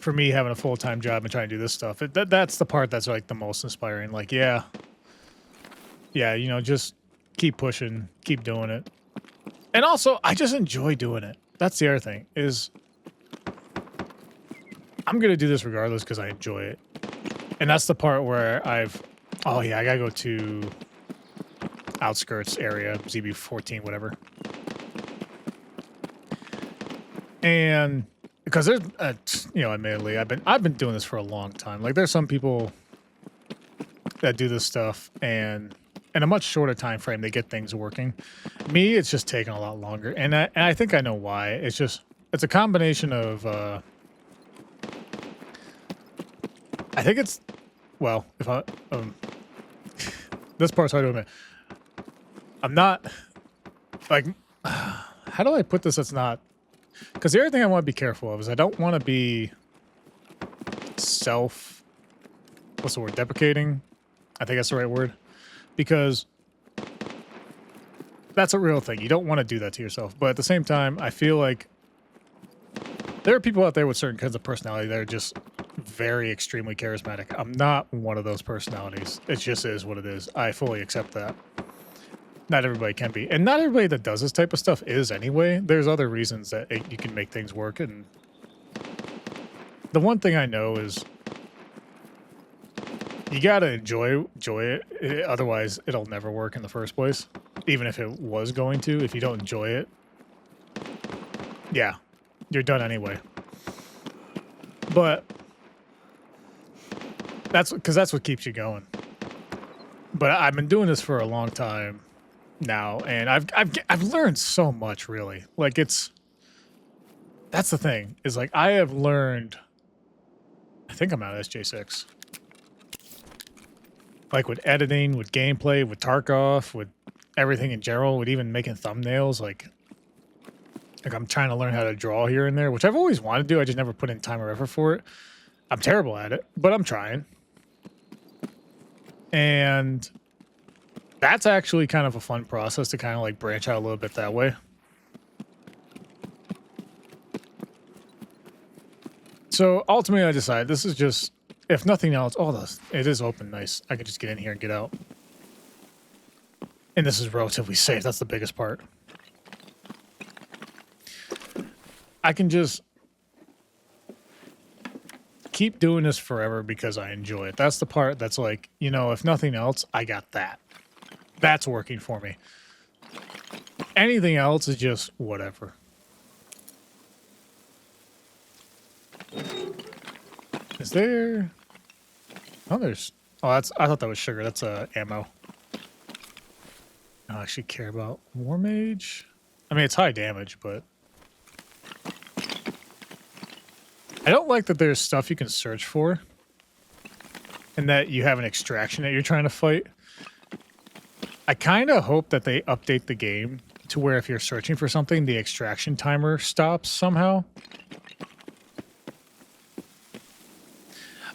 for me having a full-time job and trying to do this stuff, that's the part that's like the most inspiring. Like, yeah, you know, just keep pushing, keep doing it. And also, I just enjoy doing it. That's the other thing, is I'm going to do this regardless because I enjoy it. And that's the part where oh yeah, I got to go to outskirts area, ZB14, whatever. And because there's, you know, admittedly, I've been doing this for a long time. Like, there's some people that do this stuff, and in a much shorter time frame, they get things working. Me, it's just taking a lot longer, and I think I know why. It's a combination of, I think it's, well, if I, this part's hard to admit. I'm not, like, how do I put this? That's not. Because the other thing I want to be careful of is I don't want to be what's the word, deprecating? I think that's the right word. Because that's a real thing. You don't want to do that to yourself. But at the same time, I feel like there are people out there with certain kinds of personality that are just very extremely charismatic. I'm not one of those personalities. It just is what it is. I fully accept that. Not everybody can be. And not everybody that does this type of stuff is anyway. There's other reasons that you can make things work. And the one thing I know is you gotta enjoy it. Otherwise, it'll never work in the first place. Even if it was going to. If you don't enjoy it, yeah, you're done anyway. But that's what keeps you going. But I've been doing this for a long time now, and I've learned so much, really. Like, that's the thing, is like I have learned. I think I'm out of SJ6. Like, with editing, with gameplay, with Tarkov, with everything in general, with even making thumbnails, like I'm trying to learn how to draw here and there, which I've always wanted to do. I just never put in time or effort for it. I'm terrible at it, but I'm trying. And that's actually kind of a fun process to kind of like branch out a little bit that way. So ultimately I decided this is just, if nothing else, it is open, nice. I can just get in here and get out. And this is relatively safe. That's the biggest part. I can just keep doing this forever because I enjoy it. That's the part that's like, you know, if nothing else, I got that. That's working for me. Anything else is just whatever. Is there... Oh, there's... Oh, I thought that was sugar. That's ammo. I don't actually care about War Mage. I mean, it's high damage, but... I don't like that there's stuff you can search for. And that you have an extraction that you're trying to fight. I kind of hope that they update the game to where if you're searching for something, the extraction timer stops somehow.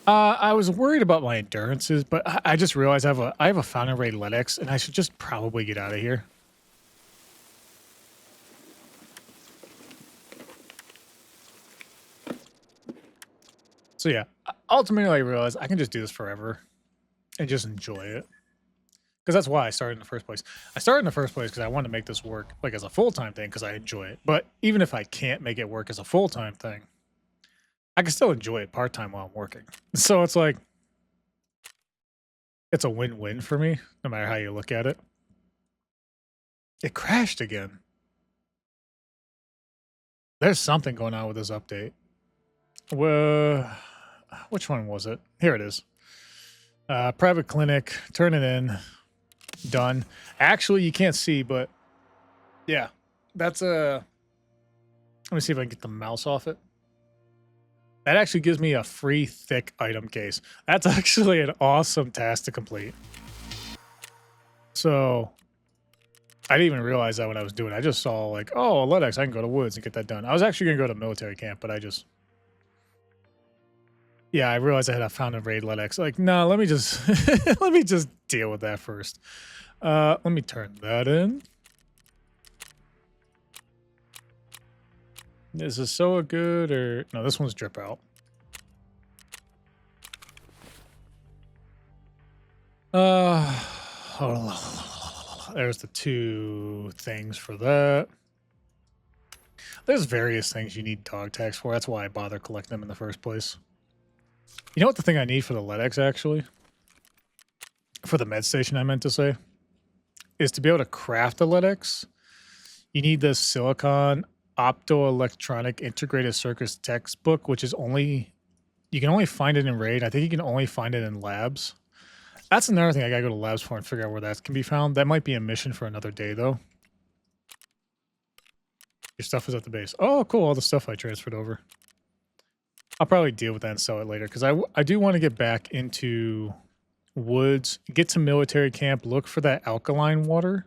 I was worried about my endurances, but I just realized I have a Fountain Ray Ledex, and I should just probably get out of here. So yeah, ultimately I realized I can just do this forever and just enjoy it. Because that's why I started in the first place. I started in the first place because I wanted to make this work like as a full-time thing because I enjoy it. But even if I can't make it work as a full-time thing, I can still enjoy it part-time while I'm working. So it's like, it's a win-win for me, no matter how you look at it. It crashed again. There's something going on with this update. Well, which one was it? Here it is. Private clinic, turn it in. Done. Actually, you can't see, but yeah, that's a Let me see if I can get the mouse off it. That actually gives me a free thick item case. That's actually an awesome task to complete. So I didn't even realize that when I was doing it. I just saw like, oh, LEDX, I can go to Woods and get that done. I was actually going to go to military camp, but I just... Yeah, I realized I found a raid LEDX. Like, no, let me just let me just deal with that first. Let me turn that in. Is this so good or no? This one's drip out. There's the two things for that. There's various things you need dog tags for. That's why I bother collecting them in the first place. You know what the thing I need for the LEDX actually? For the med station I meant to say. Is to be able to craft the LEDX. You need the Silicon Optoelectronic Integrated Circuits textbook, which is only... You can only find it in Raid. I think you can only find it in labs. That's another thing I gotta go to labs for and figure out where that can be found. That might be a mission for another day though. Your stuff is at the base. Oh, cool. All the stuff I transferred over. I'll probably deal with that and sell it later because I do want to get back into Woods, get to military camp, look for that alkaline water,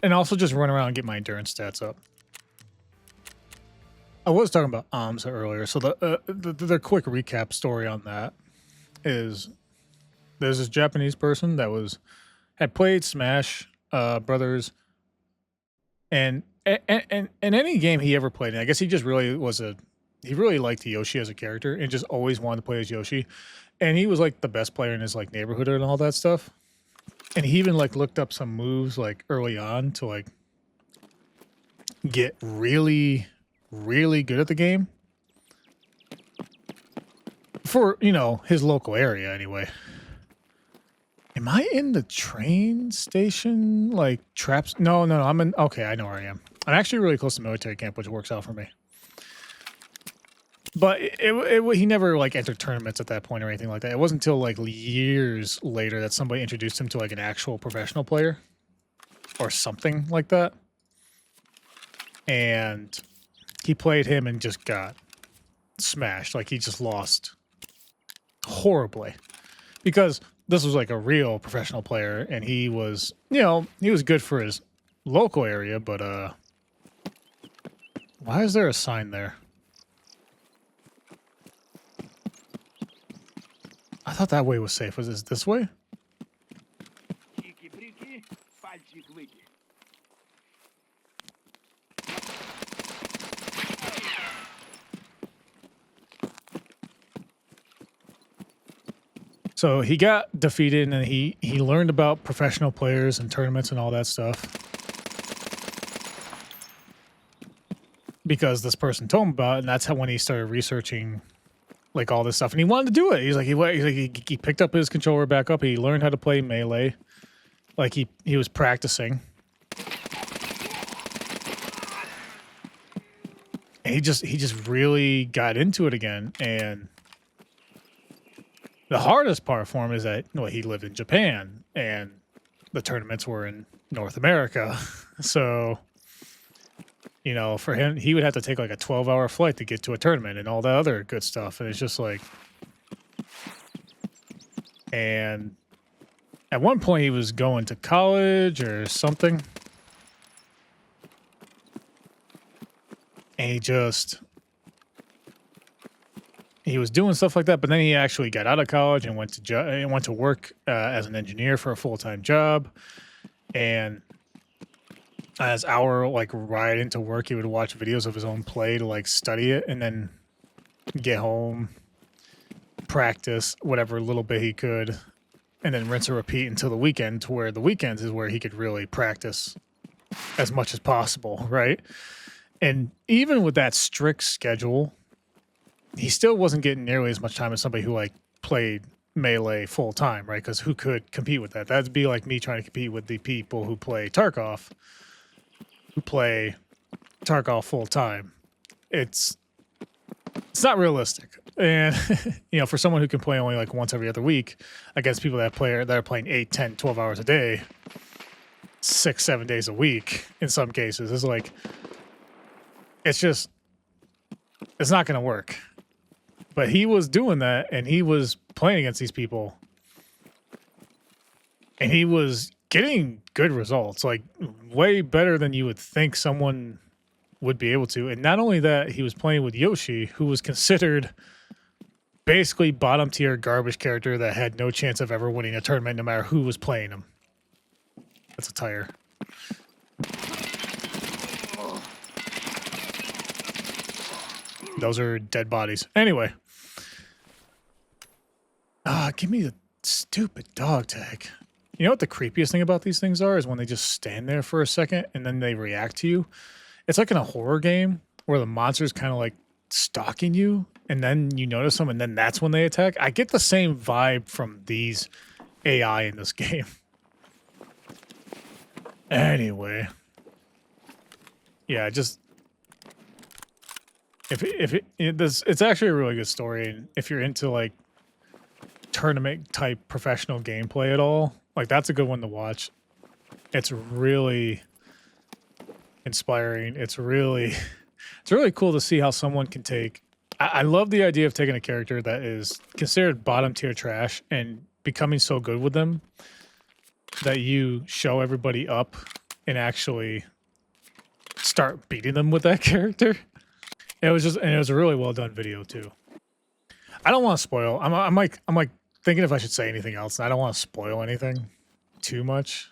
and also just run around and get my endurance stats up. I was talking about AMSA earlier, so the quick recap story on that is there's this Japanese person that had played Smash Brothers, and in any game he ever played in, I guess he just really he really liked Yoshi as a character and just always wanted to play as Yoshi. And he was like the best player in his like neighborhood and all that stuff. And he even like looked up some moves like early on to like get really, really good at the game. For, you know, his local area anyway. Am I in the train station? Like traps? No, I'm in. Okay, I know where I am. I'm actually really close to military camp, which works out for me. But he never like entered tournaments at that point or anything like that. It wasn't until like years later that somebody introduced him to like an actual professional player or something like that. And he played him and just got smashed. Like he just lost horribly because this was like a real professional player and he was, you know, he was good for his local area, but why is there a sign there? I thought that way was safe. Was this this way? So he got defeated and he learned about professional players and tournaments and all that stuff. Because this person told him about it, and that's how when he started researching like all this stuff, and he wanted to do it. He picked up his controller back up. He learned how to play Melee, like he was practicing. And he just really got into it again. And the hardest part for him is that he lived in Japan and the tournaments were in North America, so. You know, for him, he would have to take like a 12-hour flight to get to a tournament and all that other good stuff. And it's just like... And at one point he was going to college or something. And he was doing stuff like that, but then he actually got out of college and went to work as an engineer for a full-time job. And... As our like ride into work, he would watch videos of his own play to like study it and then get home, practice whatever little bit he could, and then rinse and repeat until the weekend, to where the weekends is where he could really practice as much as possible, right? And even with that strict schedule, he still wasn't getting nearly as much time as somebody who like played Melee full time, right? Because who could compete with that? That'd be like me trying to compete with the people who play Tarkov. Who play Tarkov full time. It's not realistic. And you know, for someone who can play only like once every other week against people that are playing 8, 10, 12 hours a day, 6, 7 days a week in some cases, is like It's just, it's not going to work. But he was doing that, and he was playing against these people, and he was getting good results, like way better than you would think someone would be able to. And not only that, he was playing with Yoshi, who was considered basically bottom tier garbage character that had no chance of ever winning a tournament no matter who was playing him. That's a tire. Those are dead bodies. Anyway. Give me the stupid dog tag. You know what the creepiest thing about these things are is when they just stand there for a second and then they react to you. It's like in a horror game where the monster's kind of like stalking you and then you notice them and then that's when they attack. I get the same vibe from these AI in this game. Anyway. Yeah, just it's actually a really good story, and if you're into like tournament type professional gameplay at all, like that's a good one to watch. It's really inspiring. It's really cool to see how someone can take. I love the idea of taking a character that is considered bottom tier trash and becoming so good with them that you show everybody up and actually start beating them with that character. It was a really well done video too. I don't want to spoil. I'm like thinking if I should say anything else. I don't want to spoil anything too much.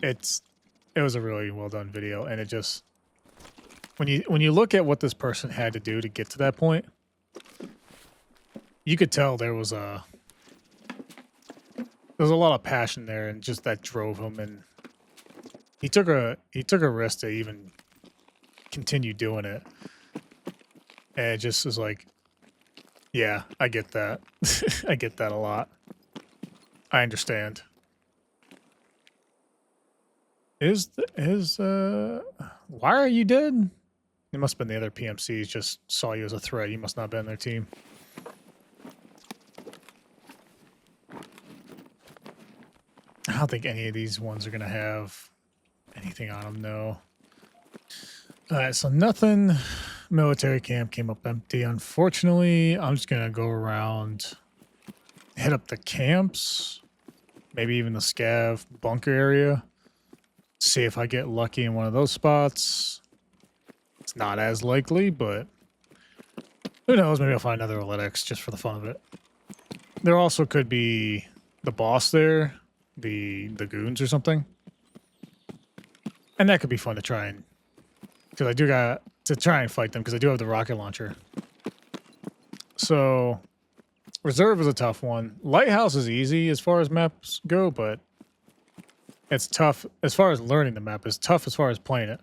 It was a really well done video, and it just when you look at what this person had to do to get to that point, you could tell there was a lot of passion there, and just that drove him, and he took a risk to even continue doing it, and it just is like, yeah, I get that. I get that a lot. I understand. Why are you dead? It must have been the other PMCs just saw you as a threat. You must not have been their team. I don't think any of these ones are going to have anything on them, no. Alright, so nothing. Military camp came up empty, unfortunately. I'm just going to go around, hit up the camps, maybe even the scav bunker area. See if I get lucky in one of those spots. It's not as likely, but who knows? Maybe I'll find another Olytics just for the fun of it. There also could be the boss there, the goons or something. And that could be fun to try and... because I do got to try and fight them because I do have the rocket launcher. So, reserve is a tough one. Lighthouse is easy as far as maps go, but it's tough as far as learning the map. It's tough as far as playing it.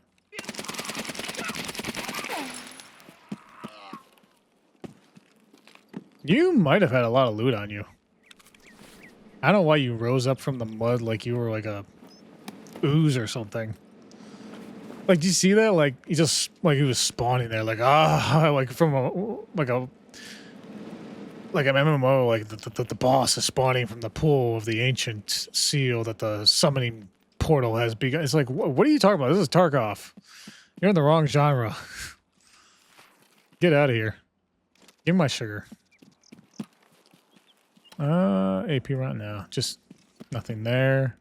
You might have had a lot of loot on you. I don't know why you rose up from the mud like you were like a ooze or something. Like, do you see that? Like, he just, like, he was spawning there, like, like from an MMO, like, the boss is spawning from the pool of the ancient seal that the summoning portal has begun. It's like, what are you talking about? This is Tarkov. You're in the wrong genre. Get out of here. Give me my sugar. AP right now. Just nothing there.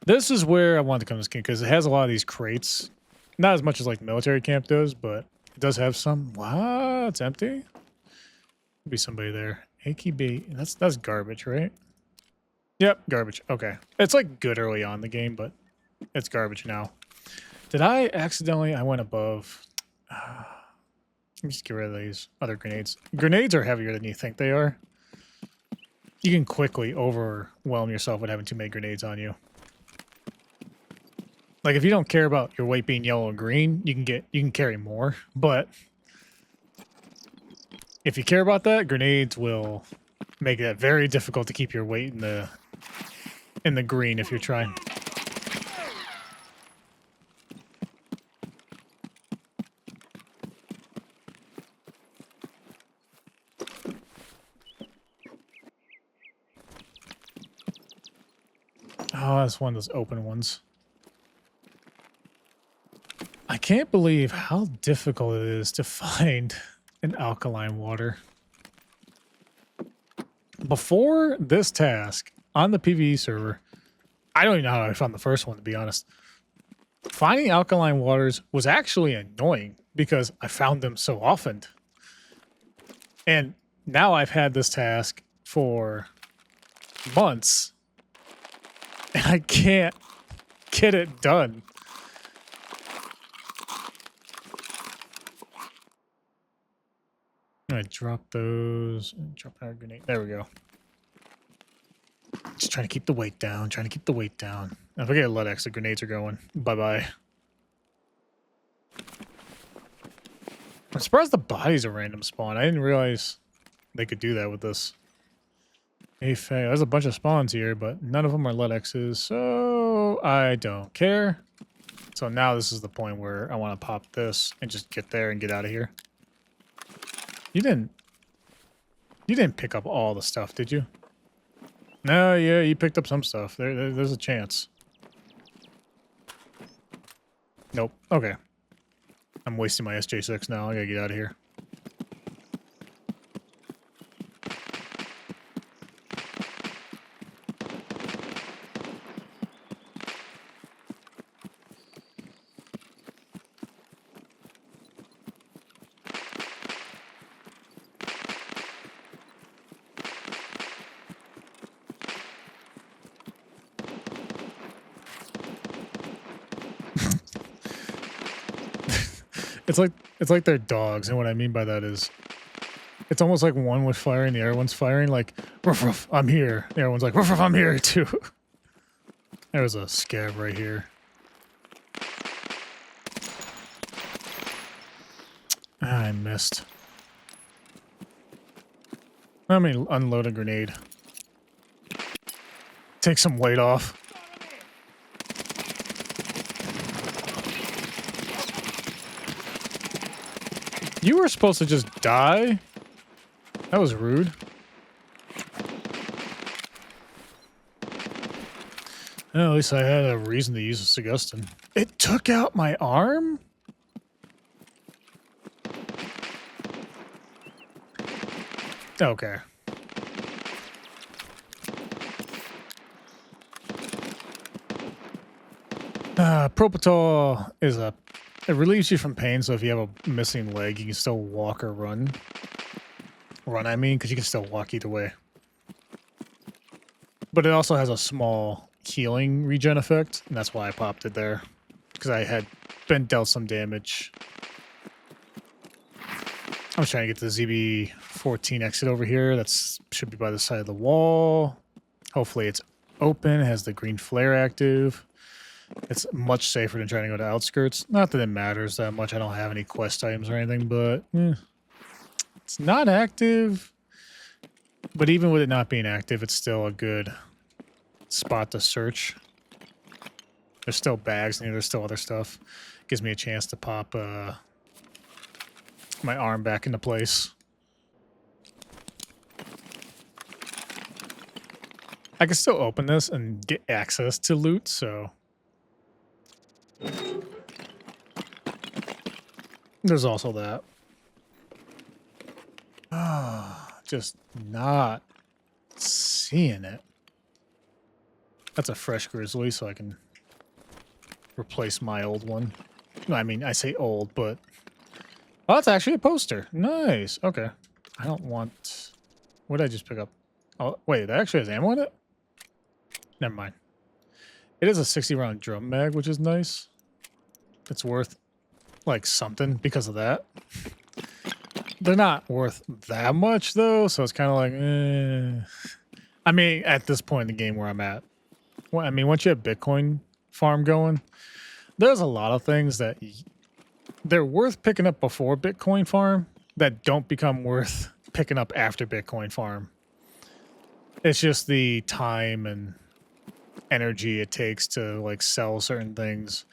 This is where I wanted to come to this game, because it has a lot of these crates. Not as much as like military camp does, but it does have some. Wow, it's empty. Could be somebody there. AKB. That's garbage, right? Yep, garbage. Okay. It's like good early on in the game, but it's garbage now. Did I accidentally... I went above... Let me just get rid of these other grenades. Grenades are heavier than you think they are. You can quickly overwhelm yourself with having too many grenades on you. Like, if you don't care about your weight being yellow or green, you can carry more. But if you care about that, grenades will make it very difficult to keep your weight in the green if you're trying. Oh, that's one of those open ones. can't believe how difficult it is to find an alkaline water. Before this task on the PvE server, I don't even know how I found the first one, to be honest. Finding alkaline waters was actually annoying because I found them so often. And now I've had this task for months and I can't get it done. I'm gonna drop those and drop our grenade. There we go. Just trying to keep the weight down, trying to keep the weight down. If I get LEDX, the grenades are going. Bye-bye. I'm surprised the body's a random spawn. I didn't realize they could do that with this. Hey, Faye, there's a bunch of spawns here, but none of them are LEDXs, so I don't care. So now this is the point where I want to pop this and just get there and get out of here. You didn't pick up all the stuff, did you? No, yeah, you picked up some stuff. There's a chance. Nope. Okay. I'm wasting my SJ6 now. I gotta get out of here. It's like they're dogs, and what I mean by that is it's almost like one was firing, the other one's firing, like, ruff, ruff, I'm here. The other one's like, ruff, ruff, I'm here too. There's a scab right here. I missed. Let me unload a grenade. Take some weight off. You were supposed to just die? That was rude. Well, at least I had a reason to use a Sagustin. It took out my arm? Okay. Propital is a... It relieves you from pain, so if you have a missing leg, you can still walk or run. Run, I mean, because you can still walk either way. But it also has a small healing regen effect, and that's why I popped it there. Because I had been dealt some damage. I'm trying to get to the ZB-14 exit over here. That's should be by the side of the wall. Hopefully it's open, has the green flare active. It's much safer than trying to go to outskirts. Not that it matters that much. I don't have any quest items or anything, but it's not active. But even with it not being active, it's still a good spot to search. There's still bags in here. There's still other stuff. Gives me a chance to pop my arm back into place. I can still open this and get access to loot, so... There's also that. Just not seeing it. That's a fresh grizzly, so I can replace my old one. No, I mean, I say old, but... Oh, that's actually a poster. Nice. Okay. I don't want... What did I just pick up? Oh, wait, that actually has ammo in it? Never mind. It is a 60-round drum mag, which is nice. It's worth, like, something because of that. They're not worth that much, though, so it's kind of like, I mean, at this point in the game where I'm at. Well, I mean, once you have Bitcoin farm going, there's a lot of things that they're worth picking up before Bitcoin farm that don't become worth picking up after Bitcoin farm. It's just the time and energy it takes to, like, sell certain things.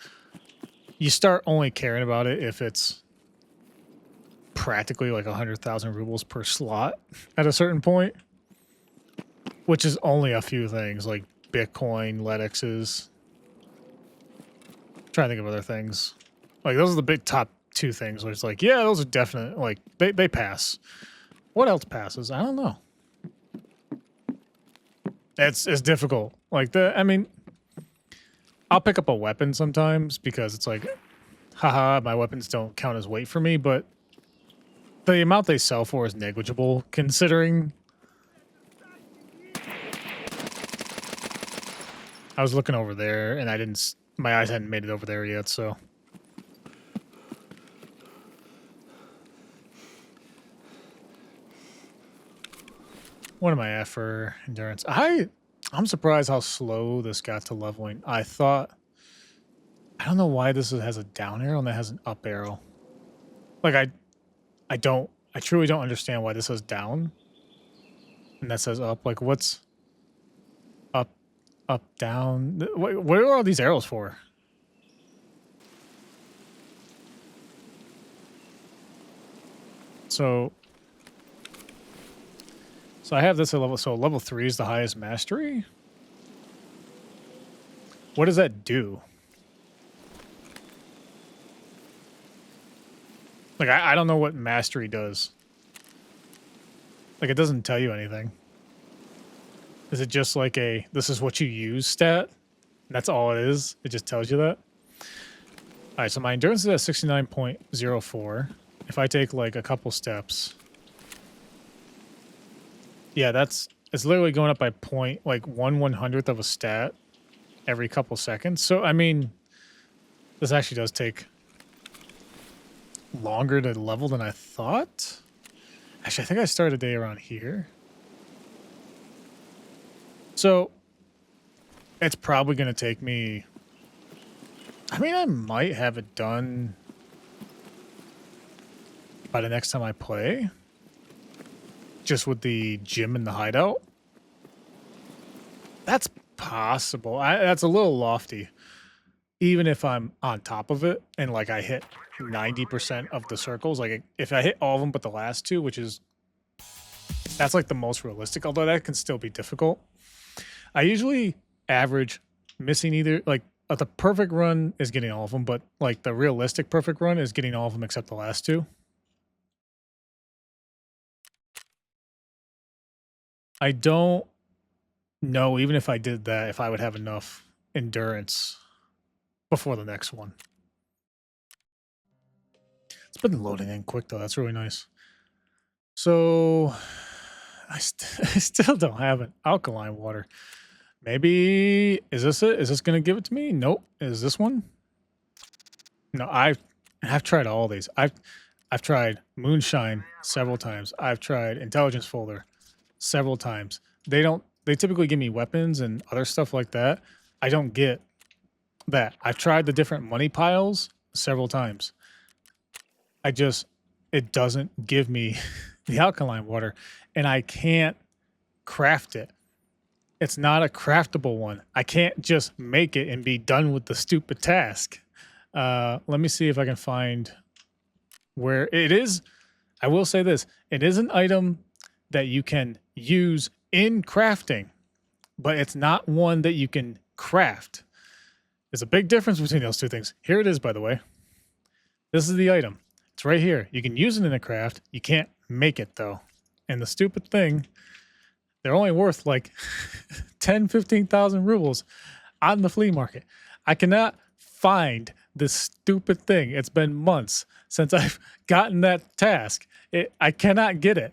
You start only caring about it if it's practically like 100,000 rubles per slot at a certain point, which is only a few things like Bitcoin, LEDXs. Trying to think of other things. Like those are the big top two things where it's like, yeah, those are definite, like they pass. What else passes? I don't know. It's difficult. Like I mean, I'll pick up a weapon sometimes because it's like, haha, my weapons don't count as weight for me, but the amount they sell for is negligible considering. I was looking over there and I didn't, my eyes hadn't made it over there yet, so. What am I at for endurance? I'm surprised how slow this got to leveling. I don't know why this has a down arrow and that has an up arrow. Like I truly don't understand why this says down and that says up. Like what's up, up, down? What are all these arrows for? So I have this at level, so level 3 is the highest mastery. What does that do? Like, I don't know what mastery does. Like, it doesn't tell you anything. Is it just like this is what you use stat? That's all it is? It just tells you that? Alright, so my endurance is at 69.04. If I take, like, a couple steps... Yeah, it's literally going up by like 1/100th of a stat every couple seconds. So, I mean, this actually does take longer to level than I thought. Actually, I think I started a day around here. So, it's probably going to take me... I mean, I might have it done by the next time I play. Just with the gym and the hideout. That's possible. That's a little lofty. Even if I'm on top of it and like I hit 90% of the circles, like if I hit all of them but the last two, which is, that's like the most realistic, although that can still be difficult. I usually average missing either, like the perfect run is getting all of them, but like the realistic perfect run is getting all of them except the last two. I don't know, even if I did that, if I would have enough endurance before the next one. It's been loading in quick, though. That's really nice. So, I still don't have an alkaline water. Maybe, is this it? Is this going to give it to me? Nope. Is this one? No, I've tried all these. I've tried Moonshine several times. I've tried Intelligence Folder several times. They typically give me weapons and other stuff like that. I don't get that. I've tried the different money piles several times. It doesn't give me the alkaline water and I can't craft it. It's not a craftable one. I can't just make it and be done with the stupid task. Let me see if I can find where it is. I will say this. It is an item that you can use in crafting, but it's not one that you can craft. There's a big difference between those two things. Here it is, by the way. This is the item. It's right here. You can use it in a craft. You can't make it, though. And the stupid thing, they're only worth like 10, 15,000 rubles on the flea market. I cannot find this stupid thing. It's been months since I've gotten that task. I cannot get it.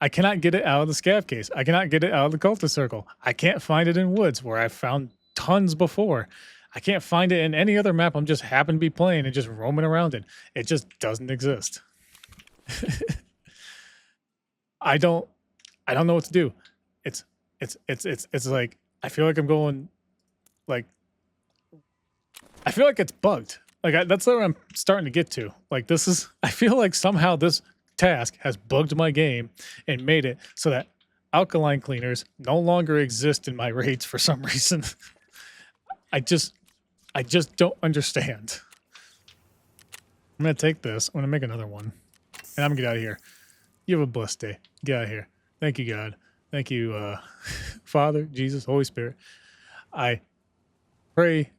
I cannot get it out of the scav case. I cannot get it out of the cultist circle. I can't find it in woods where I've found tons before. I can't find it in any other map I'm just happen to be playing and just roaming around in. It just doesn't exist. I don't know what to do. It's like I feel like I'm going like I feel like it's bugged. Like that's where I'm starting to get to. Like I feel like somehow this task has bugged my game and made it so that alkaline cleaners no longer exist in my raids for some reason. I just don't understand. I'm gonna take this. I'm gonna make another one, and I'm gonna get out of here. You have a blessed day. Get out of here. Thank you, God. Thank you, Father, Jesus, Holy Spirit. I pray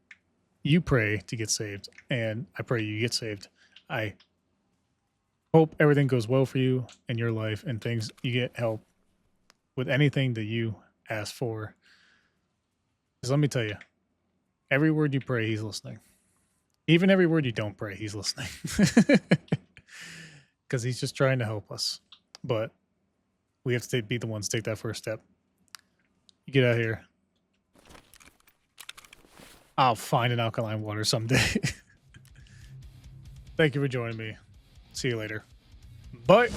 you pray to get saved, and I pray you get saved. I hope everything goes well for you in your life and things you get help with anything that you ask for. Because let me tell you, every word you pray, he's listening. Even every word you don't pray, he's listening. Because he's just trying to help us. But we have to be the ones to take that first step. You get out here. I'll find an alkaline water someday. Thank you for joining me. See you later. Bye.